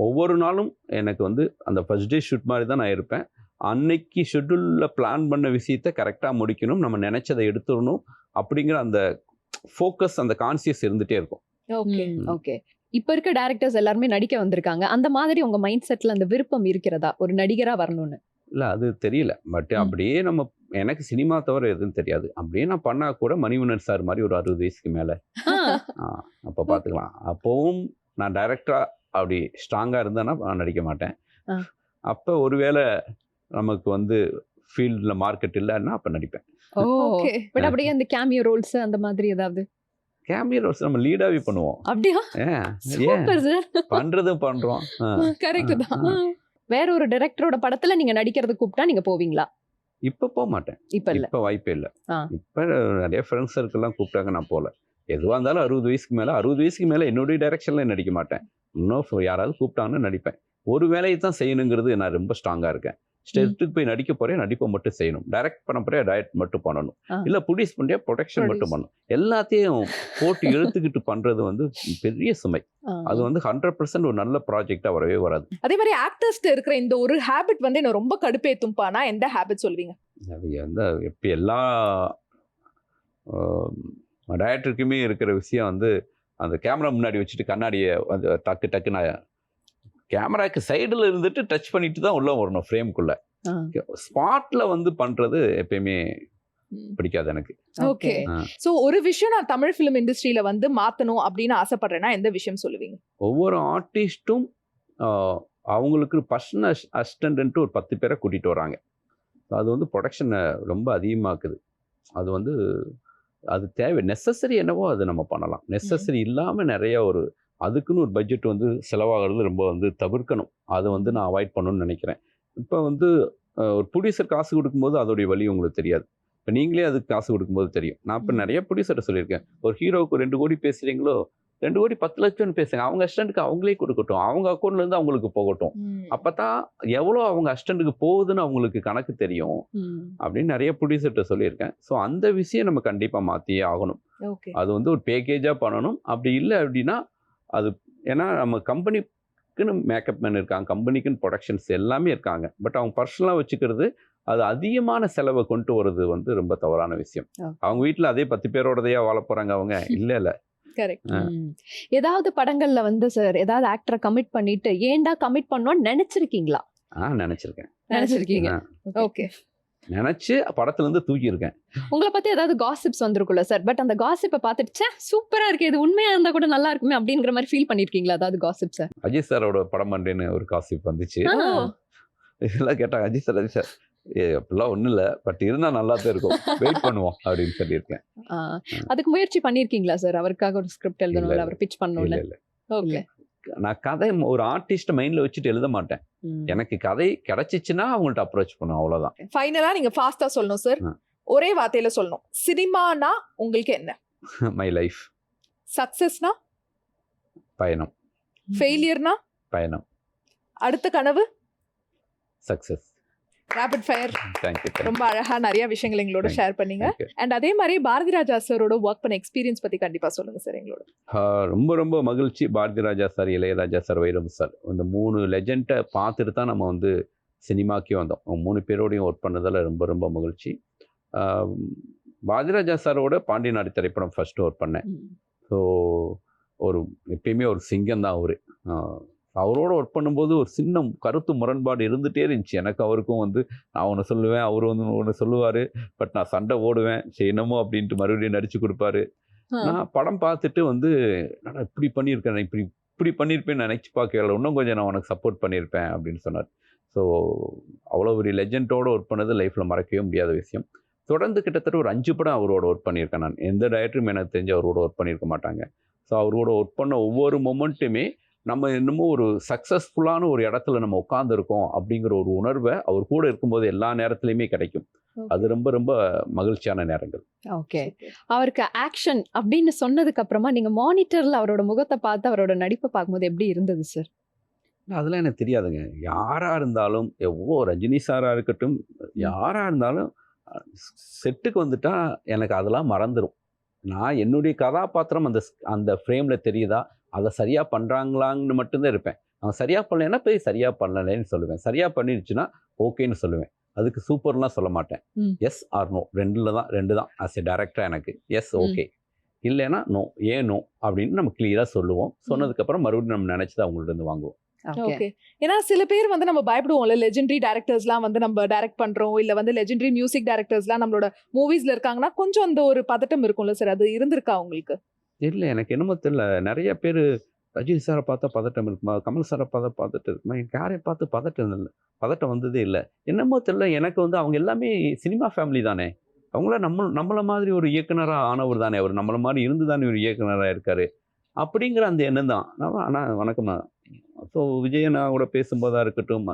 ஒவ்வொரு நாளும் எனக்கு வந்து அந்த ஃபர்ஸ்ட் டே ஷூட் மாதிரி தான் நான் இருப்பேன். அன்னைக்கு ஷெட்யூலில் பிளான் பண்ண விஷயத்தை கரெக்டாக முடிக்கணும், நம்ம நினைச்சதை எடுத்துடணும் அப்படிங்கிற அந்த ஃபோக்கஸ் அந்த கான்சியஸ் இருந்துகிட்டே இருக்கும். Okay okay. இப்ப இருக்க டைரக்டர்ஸ் எல்லாருமே நடிக்க வந்திருக்காங்க. அந்த மாதிரி உங்க மைண்ட் செட்ல அந்த விருப்பம் இருக்கிறதா ஒரு நடிகரா வரணும்னு? இல்லை அது தெரியல. பட் அப்படியே நம்ம எனக்கு சினிமா தவிர எதுவும் தெரியாது. அப்படியே நான் பண்ணால் கூட மணிவண்ணன் சார் மாதிரி ஒரு 60 வயசுக்கு மேலே அப்போ பார்த்துக்கலாம். அப்போவும் நான் டைரக்டராக அப்படி ஸ்ட்ராங்காக இருந்தேன்னா நான் நடிக்க மாட்டேன். அப்போ ஒருவேளை நமக்கு வந்து ஃபீல்டில் மார்க்கெட் இல்லைன்னா அப்போ நடிப்பேன். ஓகே. பட் அப்படியே அந்த கேமியோ ரோல்ஸ் அந்த மாதிரி ஏதாவது? கேமியோ ரோல்ஸ் நம்ம லீடாகவே பண்ணுவோம். அப்படியா? Super sir. பண்ணுறதும் பண்ணுறோம். கரெக்ட் தான். வேற ஒரு டைரக்டரோட படத்துல நீங்க நடிக்கிறது கூப்பிட்டா நீங்க போவீங்களா? இப்போ போக மாட்டேன். இப்போ வாய்ப்பே இல்லை. இப்போ நிறைய ஃப்ரெண்ட்ஸ் சர்க்கிள்லாம் கூப்பிட்டாங்க, நான் போகல. எதுவாக இருந்தாலும் 60 வயசுக்கு மேலே என்னுடைய டைரக்ஷன்ல நடிக்க மாட்டேன். இன்னும் யாராவது கூப்பிட்டாங்கன்னு நடிப்பேன். ஒரு வேலையை தான் செய்யணுங்கிறது நான் ரொம்ப ஸ்ட்ராங்காக இருக்கேன். ஸ்டெட்டுக்கு போய் நடிக்க போறேன், நடிப்பை மட்டும் செய்யணும். டைரக்ட் பண்ண போறேன், டைரக்ட் மட்டும் பண்ணணும். இல்லை ப்ரொடியூஸ் பண்ணியா ப்ரொடக்ஷன் மட்டும் பண்ணணும். எல்லாத்தையும் போட்டு இழுத்துக்கிட்டு பண்றது வந்து பெரிய சுமை. அது வந்து 100% ஒரு நல்ல ப்ராஜெக்டா வரவே வராது. அதே மாதிரி ஆக்டர்ஸ்ல இருக்கிற இந்த ஒரு ஹேபிட் வந்து என்ன ரொம்ப கடுப்பேத்தும்பானா எந்த ஹேபிட் சொல்வீங்க? அது எந்த எப்போ எல்லா டைரக்டருக்குமே இருக்கிற விஷயம் வந்து அந்த கேமரா முன்னாடி வச்சுட்டு கண்ணாடியை அந்த டக்கு நான் கேமராக்கு சைடில் இருந்துட்டு டச் பண்ணிட்டு தான் உள்ள வரணும் ஃப்ரேம்குள்ள. ஸ்பாட்ல வந்து பண்றது எப்பயுமே பிடிக்காது எனக்கு. ஓகே. சோ ஒரு விஷயம் நான் தமிழ் ஃபிலிம் இண்டஸ்ட்ரியில வந்து மாத்தணும் அப்படின்னு ஆசைப்படுறேன்னா எந்த விஷயம் சொல்லுவீங்க? ஒவ்வொரு ஆர்டிஸ்டும் அவங்களுக்கு பர்சனல் அசிஸ்டன்ட் ஒரு 10 பேரை கூட்டிட்டு வராங்க. அது வந்து ப்ரொடக்ஷனை ரொம்ப அதிகமாக்குது. அது வந்து அது தேவை. நெசசரி என்னவோ அது நம்ம பண்ணலாம். நெசசரி இல்லாமல் நிறைய ஒரு அதுக்குன்னு ஒரு பட்ஜெட் வந்து செலவாகிறது ரொம்ப வந்து தவிர்க்கணும். அதை வந்து நான் அவாய்ட் பண்ணணும்னு நினைக்கிறேன். இப்போ வந்து ஒரு ப்ரொடியூசர் காசு கொடுக்கும்போது அதோடைய வழி உங்களுக்கு தெரியாது. இப்போ நீங்களே அதுக்கு காசு கொடுக்கும்போது தெரியும். நான் இப்போ நிறைய ப்ரொடியூசர்கிட்ட சொல்லியிருக்கேன், ஒரு ஹீரோவுக்கு 2 கோடி பேசுகிறீங்களோ 2 கோடி 10 லட்சம்னு பேசுங்க, அவங்க அசிஸ்டண்ட்டுக்கு அவங்களே கொடுக்கட்டும், அவங்க அக்கௌண்ட்லேருந்து அவங்களுக்கு போகட்டும். அப்போ தான் எவ்வளோ அவங்க அசிஸ்டண்ட்டுக்கு போகுதுன்னு அவங்களுக்கு கணக்கு தெரியும் அப்படின்னு நிறைய ப்ரொடியூசர்கிட்ட சொல்லியிருக்கேன். ஸோ அந்த விஷயம் நம்ம கண்டிப்பாக மாற்றியே ஆகணும். அது வந்து ஒரு பேக்கேஜாக பண்ணணும். அப்படி இல்லை அப்படின்னா அது ஏன்னா நம்ம கம்பெனிக்குன்னு மேக்கப் மேன் இருக்காங்க, கம்பெனிக்குன்னு ப்ரொடக்ஷன்ஸ் எல்லாமே இருக்காங்க. பட் அவங்க பர்சனலாக வச்சுக்கிறது அது அதிகமான செலவை கொண்டு வர்றது வந்து ரொம்ப தவறான விஷயம். அவங்க வீட்டில் அதே 10 பேரோடதையா வாழ போகிறாங்க அவங்க. இல்லை கரெக்ட். ஏதாவது படங்கள்ல வந்து சார் ஏதாவது ஆக்டரை கமிட் பண்ணிட்டு ஏன்டா கமிட் பண்ணோம்னு நினைச்சிருக்கீங்களா? நினைச்சிருக்கீங்க. ஓகே. நினைச்சு படத்துல இருந்து தூக்கி இருக்கேன். உங்களை பத்தி ஏதாவது காசிப்ஸ் வந்திருக்குல்ல சார்? பட் அந்த காசிப்பை பார்த்துட்டு சூப்பரா இருக்கு, இது உண்மையா இருந்தா கூட நல்லா இருக்குமே அப்படிங்கிற மாதிரி ஃபீல் பண்ணிருக்கீங்களா? அதாவது காசிப் சார். அஜித் சாரோட படம் பண்றேன்னு ஒரு காசிப் வந்துச்சு. இதெல்லாம் கேட்டாங்க, அஜித் சார் அப்படிலாம் ஒன்றும் இல்லை, பட் இருந்தால் நல்லா தான் இருக்கும், வெயிட் பண்ணுவோம் அப்படின்னு சொல்லியிருக்கேன். அதுக்கு முயற்சி பண்ணியிருக்கீங்களா சார்? அவருக்காக ஒரு ஸ்கிரிப்ட் எழுதணும், அவர் பிட்ச் பண்ணணும்ல? ஓகே. நான் கதை ஒரு ஆர்டிஸ்ட் மைண்ட்ல வச்சுட்டு எழுத மாட்டேன். எனக்கு கதை கிடைச்சிச்சுன்னா அவங்கள்ட்ட அப்ரோச் பண்ணும், அவ்வளவுதான். ஃபைனலா நீங்க ஃபாஸ்டா சொல்லணும் சார். ஒரே வார்த்தையில சொல்லணும், சினிமானா உங்களுக்கு என்ன? My life. சக்சஸ்னா? பயணம். ஃபெயிலியர்னா? பயணம். அடுத்த கனவு? சக்சஸ். Rapid fire. தேங்க்யூ. ரொம்ப அழகா நிறைய விஷயங்கள் எங்களோட ஷேர் பண்ணீங்க. அண்ட் அதே மாதிரி பாரதி ராஜா சாரோட ஒர்க் பண்ண எக்ஸ்பீரியன்ஸ் பத்தி கண்டிப்பா சொல்லுங்க சார் எங்களோட. ரொம்ப ரொம்ப மகிழ்ச்சி. பாரதி ராஜா சார், இளையராஜா சார், வைரம் சார், இந்த 3 லெஜெண்டை பார்த்துட்டு தான் நம்ம வந்து சினிமாக்கே வந்தோம். 3 பேரோடையும் ஒர்க் பண்ணதில் ரொம்ப ரொம்ப மகிழ்ச்சி. பாரதிராஜா சாரோட பாண்டிய நாடு திரைப்படம் ஃபர்ஸ்ட் ஒர்க் பண்ணேன். ஸோ எப்பயுமே ஒரு சிங்கம் தான் அவர். அவரோட ஒர்க் பண்ணும்போது ஒரு சின்ன கருத்து முரண்பாடு இருந்துகிட்டே இருந்துச்சு. எனக்கு அவருக்கும் வந்து நான் ஒன்று சொல்லுவேன், அவர் வந்து ஒன்று சொல்லுவார். பட் நான் சண்டை ஓடுவேன், செய்யணுமோ அப்படின்ட்டு மறுபடியும் நடித்து கொடுப்பாரு. நான் படம் பார்த்துட்டு வந்து நான் இப்படி பண்ணியிருக்கேன், இப்படி பண்ணியிருப்பேன்னு நினச்சி பார்க்கல, இன்னும் கொஞ்சம் நான் உனக்கு சப்போர்ட் பண்ணியிருப்பேன் அப்படின்னு சொன்னார். ஸோ அவ்வளோ ஒரு லெஜெண்டோடு ஒர்க் பண்ணது லைஃப்பில் மறக்கவே முடியாத விஷயம். தொடர்ந்து கிட்டத்தட்ட ஒரு 5 படம் அவரோட ஒர்க் பண்ணியிருக்கேன் நான். எந்த டைரக்டரும் எனக்கு தெரிஞ்சு அவரோட ஒர்க் பண்ணியிருக்க மாட்டாங்க. ஸோ அவரோட ஒர்க் பண்ண ஒவ்வொரு மொமெண்ட்டுமே நம்ம இன்னமும் ஒரு சக்ஸஸ்ஃபுல்லான ஒரு இடத்துல நம்ம உட்காந்துருக்கோம் அப்படிங்கிற ஒரு உணர்வை அவர் கூட இருக்கும்போது எல்லா நேரத்துலையுமே கிடைக்கும். அது ரொம்ப ரொம்ப மகிழ்ச்சியான நேரங்கள். ஓகே, அவருக்கு ஆக்ஷன் அப்படின்னு சொன்னதுக்கு அப்புறமா நீங்க மானிட்டர்ல அவரோட முகத்தை பார்த்து அவரோட நடிப்பை பார்க்கும்போது எப்படி இருந்தது சார்? அதெல்லாம் எனக்கு தெரியாதுங்க. யாராக இருந்தாலும், எவ்வளோ ரஜினி சாராக இருக்கட்டும், யாராக இருந்தாலும் செட்டுக்கு வந்துட்டா எனக்கு அதெல்லாம் மறந்துடும். நான் என்னுடைய கதாபாத்திரம் அந்த ஃப்ரேமில் தெரியுதா, அதை சரியாக பண்ணுறாங்களான்னு மட்டும்தான் இருப்பேன். அவன் சரியாக பண்ணலைன்னா போய் சரியாக பண்ணலைன்னு சொல்லுவேன். சரியாக பண்ணிடுச்சுன்னா ஓகேன்னு சொல்லுவேன். அதுக்கு சூப்பர்லாம் சொல்ல மாட்டேன். எஸ் ஆர் நோ, 2 தான் ஆஸ் எ டைரக்டர். எனக்கு எஸ் ஓகே, இல்லைன்னா நோ, ஏன் நோ அப்படின்னு நம்ம கிளியராக சொல்லுவோம். சொன்னதுக்கப்புறம் மறுபடியும் நம்ம நினச்சதை அவங்கள்ட்ட இருந்து வாங்குவோம். ஓகே. ஏன்னா சில பேர் வந்து நம்ம பயப்படுவோம்ல, லெஜெண்டரி டைரக்டர்ஸ்லாம் வந்து நம்ம டைரக்ட் பண்றோம், இல்ல வந்து லெஜெண்டரி மியூசிக் டைரக்டர்ஸ்லாம் நம்மளோட மூவிஸ்ல இருக்காங்கன்னா கொஞ்சம் அந்த ஒரு பதட்டம் இருக்கும்ல சார், அது இருந்திருக்கா உங்களுக்கு? இல்லை, எனக்கு என்னமோ தெரியல. நிறைய பேர் ரஜினி சாரை பார்த்தா பதட்டம் இருக்குமா, கமல் சாரை பார்த்தா பதட்டம் இருக்குமா, எனக்கு யாரையும் பார்த்து பதட்டம் இல்லை, பதட்டம் வந்ததே இல்லை. என்னமோ தெரியல, எனக்கு வந்து அவங்க எல்லாமே சினிமா ஃபேமிலி தானே. அவங்கள நம்மளை மாதிரி ஒரு இயக்குனராக ஆனவர் தானே, அவர் நம்மளை மாதிரி இருந்து தானே ஒரு இயக்குனராக இருக்காரு அப்படிங்கிற அந்த எண்ணம் தான். ஆனால் வணக்கம் தான். ஸோ விஜயனாவோட பேசும்போதாக இருக்கட்டும்,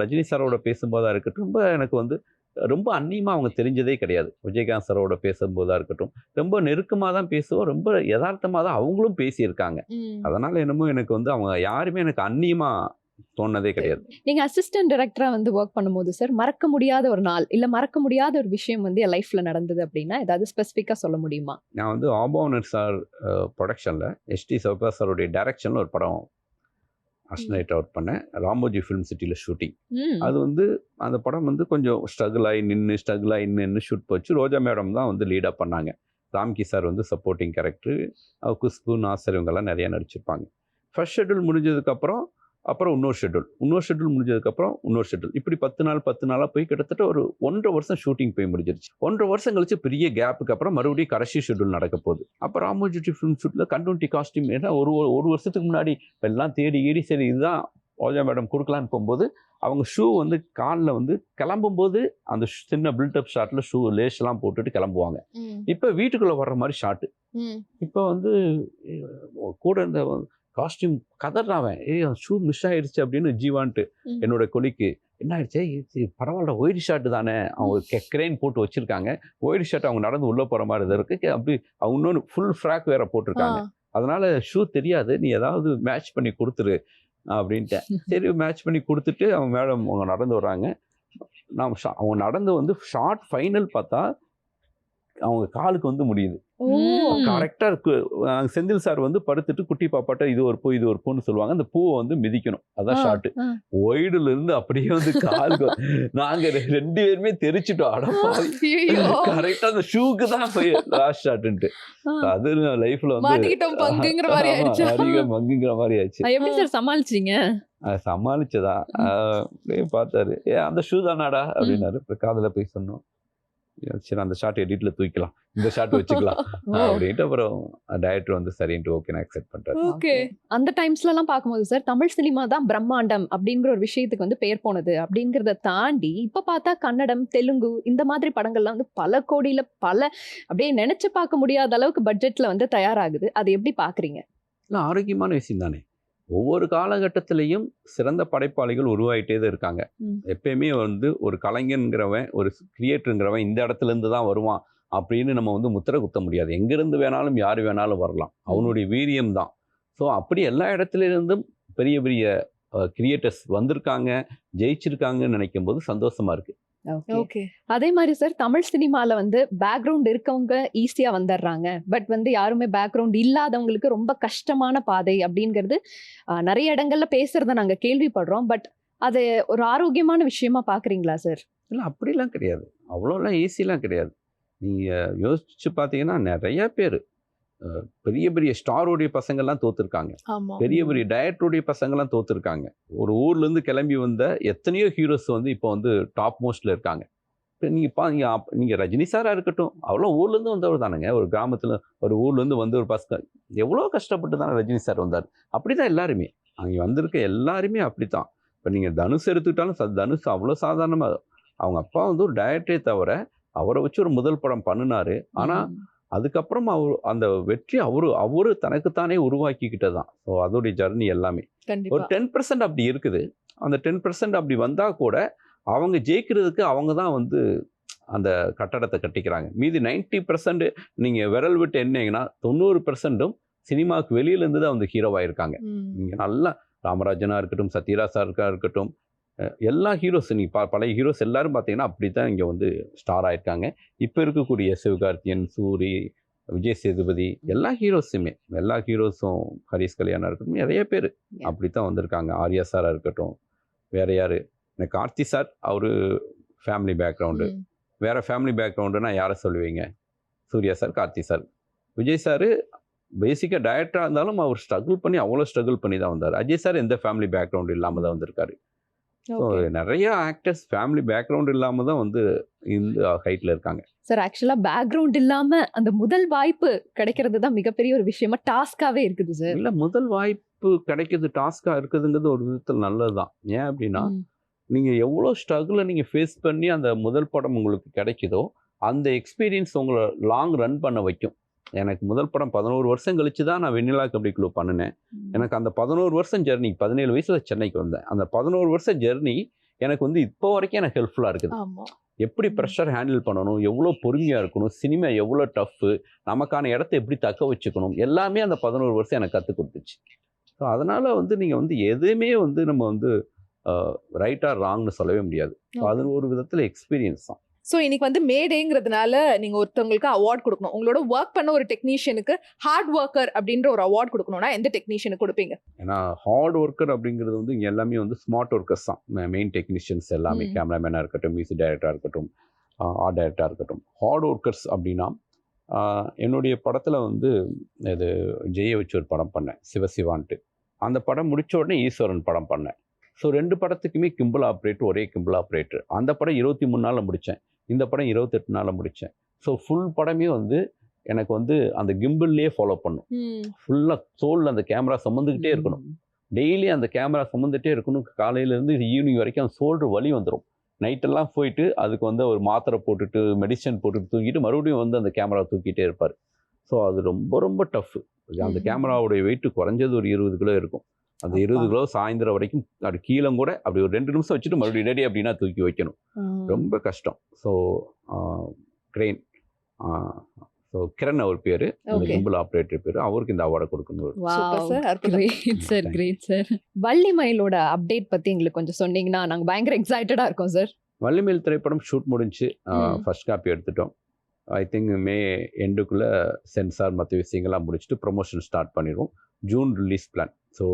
ரஜினி சாரோட பேசும்போதாக இருக்கட்டும், ரொம்ப எனக்கு வந்து ரொம்ப அந்நியமாக அவங்க தெரிஞ்சதே கிடையாது. விஜயகாந்த் சாரோட பேசும்போதாக இருக்கட்டும், ரொம்ப நெருக்கமாக தான் பேசுவோம், ரொம்ப யதார்த்தமாக தான் அவங்களும் பேசியிருக்காங்க. அதனால் என்னமோ எனக்கு வந்து அவங்க யாருமே எனக்கு அந்நியமாக தோணுனதே கிடையாது. நீங்க அசிஸ்டன்ட் டைரக்டரா வந்து ஒர்க் பண்ணும்போது சார், மறக்க முடியாத ஒரு நாள் இல்ல மறக்க முடியாத ஒரு விஷயம் வந்து என் லைஃப்ல நடந்தது அப்படின்னா ஏதாவது ஸ்பெசிஃபிக்கா சொல்ல முடியுமா? நான் வந்து ஆபோனர் சார் ப்ரொடக்ஷன்ல எஸ்டி சிவகாஸ் சாருடைய டைரக்ஷன்ல ஒரு படம் அசிஸ்டன்ட் ஒர்க் பண்ணேன். ராமோஜி ஃபிலிம் சிட்டியில் ஷூட்டிங். அது வந்து அந்த படம் வந்து கொஞ்சம் ஸ்ட்ரகிள் ஆகி நின்று ஷூட் போச்சு. ரோஜா மேடம் தான் வந்து லீடாக பண்ணாங்க. ராம்கி சார் வந்து சப்போர்ட்டிங் கேரக்டர், குஷ்பு, நாசர் இவங்கெல்லாம் நிறையா நடிச்சிருப்பாங்க. ஃபர்ஸ்ட் ஷெட்யூல் முடிஞ்சதுக்கப்புறம் இன்னொரு ஷெட்யூல் முடிஞ்சதுக்கப்புறம் இன்னொரு ஷெட்யூல், இப்படி 10 நாளாக போய் கிட்டத்தட்ட ஒரு 1.5 வருஷம் ஷூட்டிங் போய் முடிஞ்சிருச்சு. 1.5 வருஷம் கழிச்சு பெரிய கேப்புக்கு அப்புறம் மறுபடியும் கடைசி ஷெட்யூல் நடக்க போகுது. அப்போ ராமோஜி ஃபிலிம் ஷூட்டில் கண்டினியூட்டி காஸ்டியூம் ஏன்னா ஒரு வருஷத்துக்கு முன்னாடி எல்லாம் தேடி சரி இதுதான் ரோஜா மேடம் கொடுக்கலான்னு போகும்போது அவங்க ஷூ வந்து காலில் வந்து கிளம்பும்போது அந்த சின்ன பில்டப் ஷாட்டில் ஷூ லேஸ்லாம் போட்டுட்டு கிளம்புவாங்க. இப்போ வீட்டுக்குள்ளே வர்ற மாதிரி ஷாட்டு. இப்போ வந்து கூட இந்த காஸ்டியூம் கதறாவன், ஷூ மிஸ் ஆயிடுச்சு அப்படின்னு ஜீவான்ட்டு என்னோட கொலிக்கு என்ன ஆயிடுச்சு, பரவாயில்ல ஒயிட் ஷாட்டு தானே, அவங்க கிரெயின் போட்டு வச்சிருக்காங்க, ஒயிட் ஷாட் அவங்க நடந்து உள்ள போற மாதிரி இருக்கு, அப்படி அவங்க இன்னொன்று ஃபுல் ஃப்ராக் வேற போட்டிருக்காங்க, அதனால ஷூ தெரியாது, நீ ஏதாவது மேட்ச் பண்ணி கொடுத்துரு அப்படின்ட்டேன். சரி மேட்ச் பண்ணி கொடுத்துட்டு அவங்க மேடம் அவங்க நடந்து வர்றாங்க. அவங்க நடந்து வந்து ஷார்ட் ஃபைனல் பார்த்தா அவங்க காலுக்கு வந்து முடியுது. கரெக்டா இருக்கு. செந்தில் சார் வந்து படுத்துட்டு குட்டி பாப்பாட்ட இது ஒரு பூன்னு சொல்லுவாங்க, அந்த பூவை வந்து மிதிக்கணும், அதான் ஷாட்டு. ஒய்டுல இருந்து அப்படியே வந்து காலுக்கு நாங்க 2 பேருமே தெரிச்சிட்டோம். கரெக்டா அந்த ஷூக்கு தான் போய் லாஸ்ட் ஷாட்டுன்ட்டு. அது லைஃப்ல வந்து மங்குங்கிற மாதிரி ஆச்சு. எப்படி சார் சமாளிச்சீங்க? சமாளிச்சதா அப்படியே பார்த்தாரு, அந்த ஷூ தானாடா அப்படின்னாரு. காதுல போய் சொன்னோம், சரி அந்த ஷாட் எடிட்ல தூக்கலாம், இந்த ஷாட் வச்சுக்கலாம் அப்படின்ட்டு அப்புறம் டைரக்டர் வந்து சரின்ட்டு ஓகே அக்செப்ட் பண்ணிட்டாரு. ஓகே. அந்த டைம்ஸ்ல எல்லாம் பார்க்கும்போது சார், தமிழ் சினிமா தான் பிரம்மாண்டம் அப்படிங்கிற ஒரு விஷயத்துக்கு வந்து பேர் போனது அப்படிங்கறத தாண்டி இப்ப பார்த்தா கன்னடம், தெலுங்கு இந்த மாதிரி படங்கள்லாம் வந்து பல கோடியில அப்படியே நினைச்சு பார்க்க முடியாத அளவுக்கு பட்ஜெட்ல வந்து தயாராகுது. அது எப்படி பாக்குறீங்க? ஆரோக்கியமான விஷயம் தானே. ஒவ்வொரு காலகட்டத்திலையும் சிறந்த படைப்பாளிகள் உருவாயிட்டே தான் இருக்காங்க. ம். எப்பயுமே வந்து ஒரு கலைஞன்கிறவன், ஒரு கிரியேட்டருங்கிறவன் இந்த இடத்துல இருந்து தான் வருவான் அப்படின்னு நம்ம வந்து முத்திரை குத்த முடியாது. எங்கிருந்து வேணாலும் யார் வேணாலும் வரலாம். அவனுடைய வீரியம் தான். ஸோ அப்படி எல்லா இடத்துல இருந்தும் பெரிய பெரிய கிரியேட்டர்ஸ் வந்திருக்காங்க, ஜெயிச்சிருக்காங்கன்னு நினைக்கும் போது சந்தோஷமா இருக்கு. ஓகே. ஓகே. அதே மாதிரி சார் தமிழ் சினிமால வந்து பேக்ரவுண்ட் இருக்கவங்க ஈஸியா வந்துடுறாங்க. பட் வந்து யாருமே பேக்ரவுண்ட் இல்லாதவங்களுக்கு ரொம்ப கஷ்டமான பாதை அப்படிங்கிறது நிறைய இடங்கள்ல பேசுறத நாங்க கேள்விப்படுறோம். பட் அது ஒரு ஆரோக்கியமான விஷயமா பாக்குறீங்களா சார்? இல்லை அப்படிலாம் கிடையாது. அவ்வளோலாம் ஈஸிலாம் கிடையாது. நீங்கள் யோசிச்சு பார்த்தீங்கன்னா நிறைய பேர் பெரிய பெரிய ஸ்டாரோடைய பசங்கள்லாம் தோத்துருக்காங்க. ஆமா. பெரிய பெரிய டயட்டருடைய பசங்கள்லாம் தோத்துருக்காங்க. ஒரு ஊர்லேருந்து கிளம்பி வந்த எத்தனையோ ஹீரோஸ் வந்து இப்போ வந்து டாப் மோஸ்ட்டில் இருக்காங்க. இப்போ நீங்கள் ரஜினி சாராக இருக்கட்டும், அவ்வளோ ஊர்லேருந்து வந்தவர் தானுங்க. ஒரு கிராமத்தில் ஒரு ஊர்லேருந்து வந்து ஒரு பசங்க எவ்வளோ கஷ்டப்பட்டு தானே ரஜினி சார் வந்தார். அப்படி தான் எல்லாருமே அங்கே வந்திருக்க எல்லாருமே அப்படி தான். இப்போ நீங்கள் தனுஷ் எடுத்துக்கிட்டாலும் தனுஷ் அவ்வளோ சாதாரணமாக அவங்க அப்பா வந்து ஒரு டயட்டே தவிர அவரை வச்சு ஒரு முதல் படம் பண்ணினாரு. ஆனால் அதுக்கப்புறம் அந்த வெற்றி அவரு தனக்குத்தானே உருவாக்கிக்கிட்டதான். ஸோ அதோடைய ஜர்னி எல்லாமே கண்டிப்பா. ஒரு 10% அப்படி இருக்குது. அந்த 10% அப்படி வந்தா கூட அவங்க ஜெயிக்கிறதுக்கு அவங்க தான் வந்து அந்த கட்டடத்தை கட்டிக்கிறாங்க. மீதி 90% நீங்க விரல் விட்டு எண்ணீங்கன்னா 90%ம் சினிமாவுக்கு வெளியிலேருந்து தான் வந்து ஹீரோவாயிருக்காங்க. நீங்க நல்லா ராமராஜனா இருக்கட்டும், சத்யராஜா இருக்கட்டும், எல்லா ஹீரோஸ் நீ பழைய ஹீரோஸ் எல்லாரும் பார்த்தீங்கன்னா அப்படி தான் இங்கே வந்து ஸ்டார் ஆயிருக்காங்க. இப்போ இருக்கக்கூடிய சிவகார்த்தியன், சூரி, விஜய் சேதுபதி எல்லா ஹீரோஸும் ஹரிஷ் கல்யாணா இருக்கட்டும், நிறைய பேர் அப்படி தான் வந்திருக்காங்க. ஆர்யா சாரா இருக்கட்டும், வேற யாரு, எனக்கு கார்த்தி சார் அவரு ஃபேமிலி பேக்ரவுண்டு. வேற ஃபேமிலி பேக்ரவுண்டுனா யாரை சொல்லுவீங்க? Suriya sir, Karthi sir. Vijay sir பேசிக்காக டைரக்டராக இருந்தாலும் அவர் அவ்வளோ ஸ்ட்ரகிள் பண்ணி தான் வந்தார். அஜய் சார் எந்த ஃபேமிலி பேக்ரவுண்டு இல்லாமல் தான் வந்திருக்காரு. ஸோ நிறைய ஆக்டர்ஸ் ஃபேமிலி பேக்ரவுண்ட் இல்லாமல் தான் வந்து இந்த ஹைட்டில் இருக்காங்க. சார் ஆக்சுவலா பேக்ரவுண்ட் இல்லாம அந்த முதல் வாய்ப்பு கிடைக்கிறது தான் மிகப்பெரிய ஒரு விஷயமா டாஸ்காவே இருக்குது சார். இல்லை, முதல் வாய்ப்பு கிடைக்கிறது டாஸ்காக இருக்குதுங்கிறது ஒரு விதத்தில் நல்லது தான். ஏன் அப்படின்னா நீங்கள் எவ்வளோ ஸ்ட்ரகிளை நீங்கள் ஃபேஸ் பண்ணி அந்த முதல் படம் உங்களுக்கு கிடைக்குதோ அந்த எக்ஸ்பீரியன்ஸ் உங்களை லாங் ரன் பண்ண வைக்கும். எனக்கு முதல் படம் 11 வருஷம் கழிச்சு தான் நான் வெண்ணிலா கபடி குழு பண்ணினேன். எனக்கு அந்த 11 வருஷம் ஜெர்னி, 17 வயசுல சென்னைக்கு வந்தேன். அந்த 11 வருஷம் ஜெர்னி எனக்கு வந்து இப்போ வரைக்கும் எனக்கு ஹெல்ப்ஃபுல்லாக இருக்குது. எப்படி ப்ரெஷர் ஹேண்டில் பண்ணணும், எவ்வளோ பொறுமையாக இருக்கணும், சினிமா எவ்வளோ டஃப்பு, நமக்கான இடத்த எப்படி தக்க வச்சுக்கணும், எல்லாமே அந்த 11 வருஷம் எனக்கு கற்றுக் கொடுத்துச்சு. ஸோ அதனால் வந்து நீங்கள் வந்து எதுவுமே வந்து நம்ம வந்து ரைட் ஆர் ராங்னு சொல்லவே முடியாது. ஸோ அது ஒரு விதத்தில் எக்ஸ்பீரியன்ஸ் தான். ஸோ இன்னைக்கு வந்து மேடேங்கிறதுனால நீங்கள் ஒருத்தவங்களுக்கு அவார்ட் கொடுக்கணும். உங்களோட ஒர்க் பண்ண ஒரு டெக்னீஷியனுக்கு ஹார்ட் ஒர்க்கர் அப்படின்ற ஒரு அவார்ட் கொடுக்கணும்னா எந்த டெக்னீஷியனுக்கு கொடுப்பீங்க? ஏன்னா ஹார்ட் ஒர்க்கர் அப்படிங்கிறது வந்து இங்கே எல்லாமே வந்து ஸ்மார்ட் ஒர்க்கர்ஸ் தான். மெயின் டெக்னீஷியன்ஸ் எல்லாமே கேமராமேனாக இருக்கட்டும், மியூசிக் டைரக்டராக இருக்கட்டும், ஆர்ட் டைரக்டராக இருக்கட்டும். ஹார்ட் ஒர்க்கர்ஸ் அப்படின்னா என்னுடைய படத்தில் வந்து இது ஜெய வச்சு ஒரு படம் பண்ணேன், சிவசிவான்ட்டு. அந்த படம் முடித்த உடனே ஈஸ்வரன் படம் பண்ணேன். ஸோ 2 படத்துக்குமே கிம்பிள் ஆப்ரேட்டர், ஒரே கிம்பிள் ஆப்ரேட்டர். அந்த படம் 23 நாளில் முடித்தேன், இந்த படம் 28 நாளில் முடித்தேன். ஸோ ஃபுல் படமே வந்து எனக்கு வந்து அந்த கிம்பிள்லேயே ஃபாலோ பண்ணும். ஃபுல்லாக சோலில் அந்த கேமரா சுமந்துக்கிட்டே இருக்கணும். டெய்லி அந்த கேமரா சுமந்துகிட்டே இருக்கணும். காலையிலேருந்து ஈவினிங் வரைக்கும் அந்த ஷோல்டர் வலி வந்துடும். நைட்டெல்லாம் போயிட்டு அதுக்கு வந்து ஒரு மாத்திரை போட்டுட்டு மெடிசன் போட்டுட்டு தூக்கிட்டு மறுபடியும் வந்து அந்த கேமரா தூக்கிட்டே இருப்பார். ஸோ அது ரொம்ப ரொம்ப டஃப்பு. அந்த கேமராவுடைய வெயிட்டு குறைஞ்சது ஒரு 20 கிலோ இருக்கும். அந்த 20 கிலோ சாயந்தரம் வரைக்கும் அது கீழே கூட அப்படி ஒரு 2 நிமிஷம் வச்சுட்டு மறுபடியும் ரெடி அப்படின்னா தூக்கி வைக்கணும். ரொம்ப கஷ்டம். ஸோ கிரெயின், ஸோ கிரண் அவர் பேர், அந்த கிம்பிள் ஆப்ரேட்டர் பேர், அவருக்கு இந்த அவார்டை கொடுக்கணும். வள்ளிமயிலோட அப்டேட் பற்றி எங்களுக்கு கொஞ்சம் சொன்னீங்கன்னா நாங்கள் பயங்கர எக்ஸைட்டடாக இருக்கோம் சார். வள்ளிமயில் திரைப்படம் ஷூட் முடிஞ்சு ஃபர்ஸ்ட் காப்பி எடுத்துட்டோம். ஐ திங்க் மே எண்டுக்குள்ளே சென்சார் மற்ற விஷயங்கள்லாம் முடிச்சுட்டு ப்ரொமோஷன் ஸ்டார்ட் பண்ணிடுவோம். June release plan. So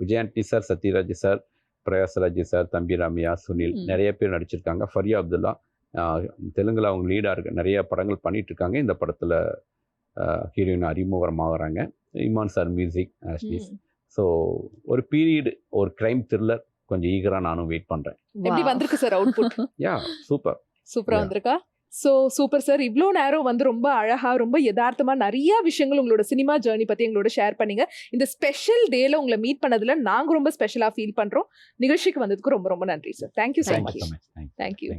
Vijayandi sir, Sathyaraj sir, Prayasaraj sir, தம்பி ராமியா, சுனில், நிறைய பேர் நடிச்சிருக்காங்க. ஃபரியா அப்துல்லா தெலுங்குல அவங்க லீடாக இருக்க நிறைய படங்கள் பண்ணிட்டு இருக்காங்க. இந்த படத்தில் ஹீரோயின் அறிமுகமாகறாங்க. இமான் சார் மியூசிக் ஆஸ்டிஸ். ஸோ ஒரு பீரியட், ஒரு கிரைம் த்ரில்லர், கொஞ்சம் ஈகராக நானும் வெயிட் பண்ணுறேன். எப்படி வந்திருக்கு சார் அவுட்புட்? யா சூப்பராக வந்திருக்கா? So super sir. இவ்வளோ நேரம் வந்து ரொம்ப அழகா, ரொம்ப யதார்த்தமா நிறைய விஷயங்கள் உங்களோட சினிமா ஜேர்னி பத்தி எங்களோட ஷேர் பண்ணீங்க. இந்த ஸ்பெஷல் டேல உங்களை மீட் பண்ணதுல நாங்க ரொம்ப ஸ்பெஷலா ஃபீல் பண்றோம். நிகழ்ச்சிக்கு வந்ததுக்கு ரொம்ப ரொம்ப நன்றி sir. Thank you so much. Thank you.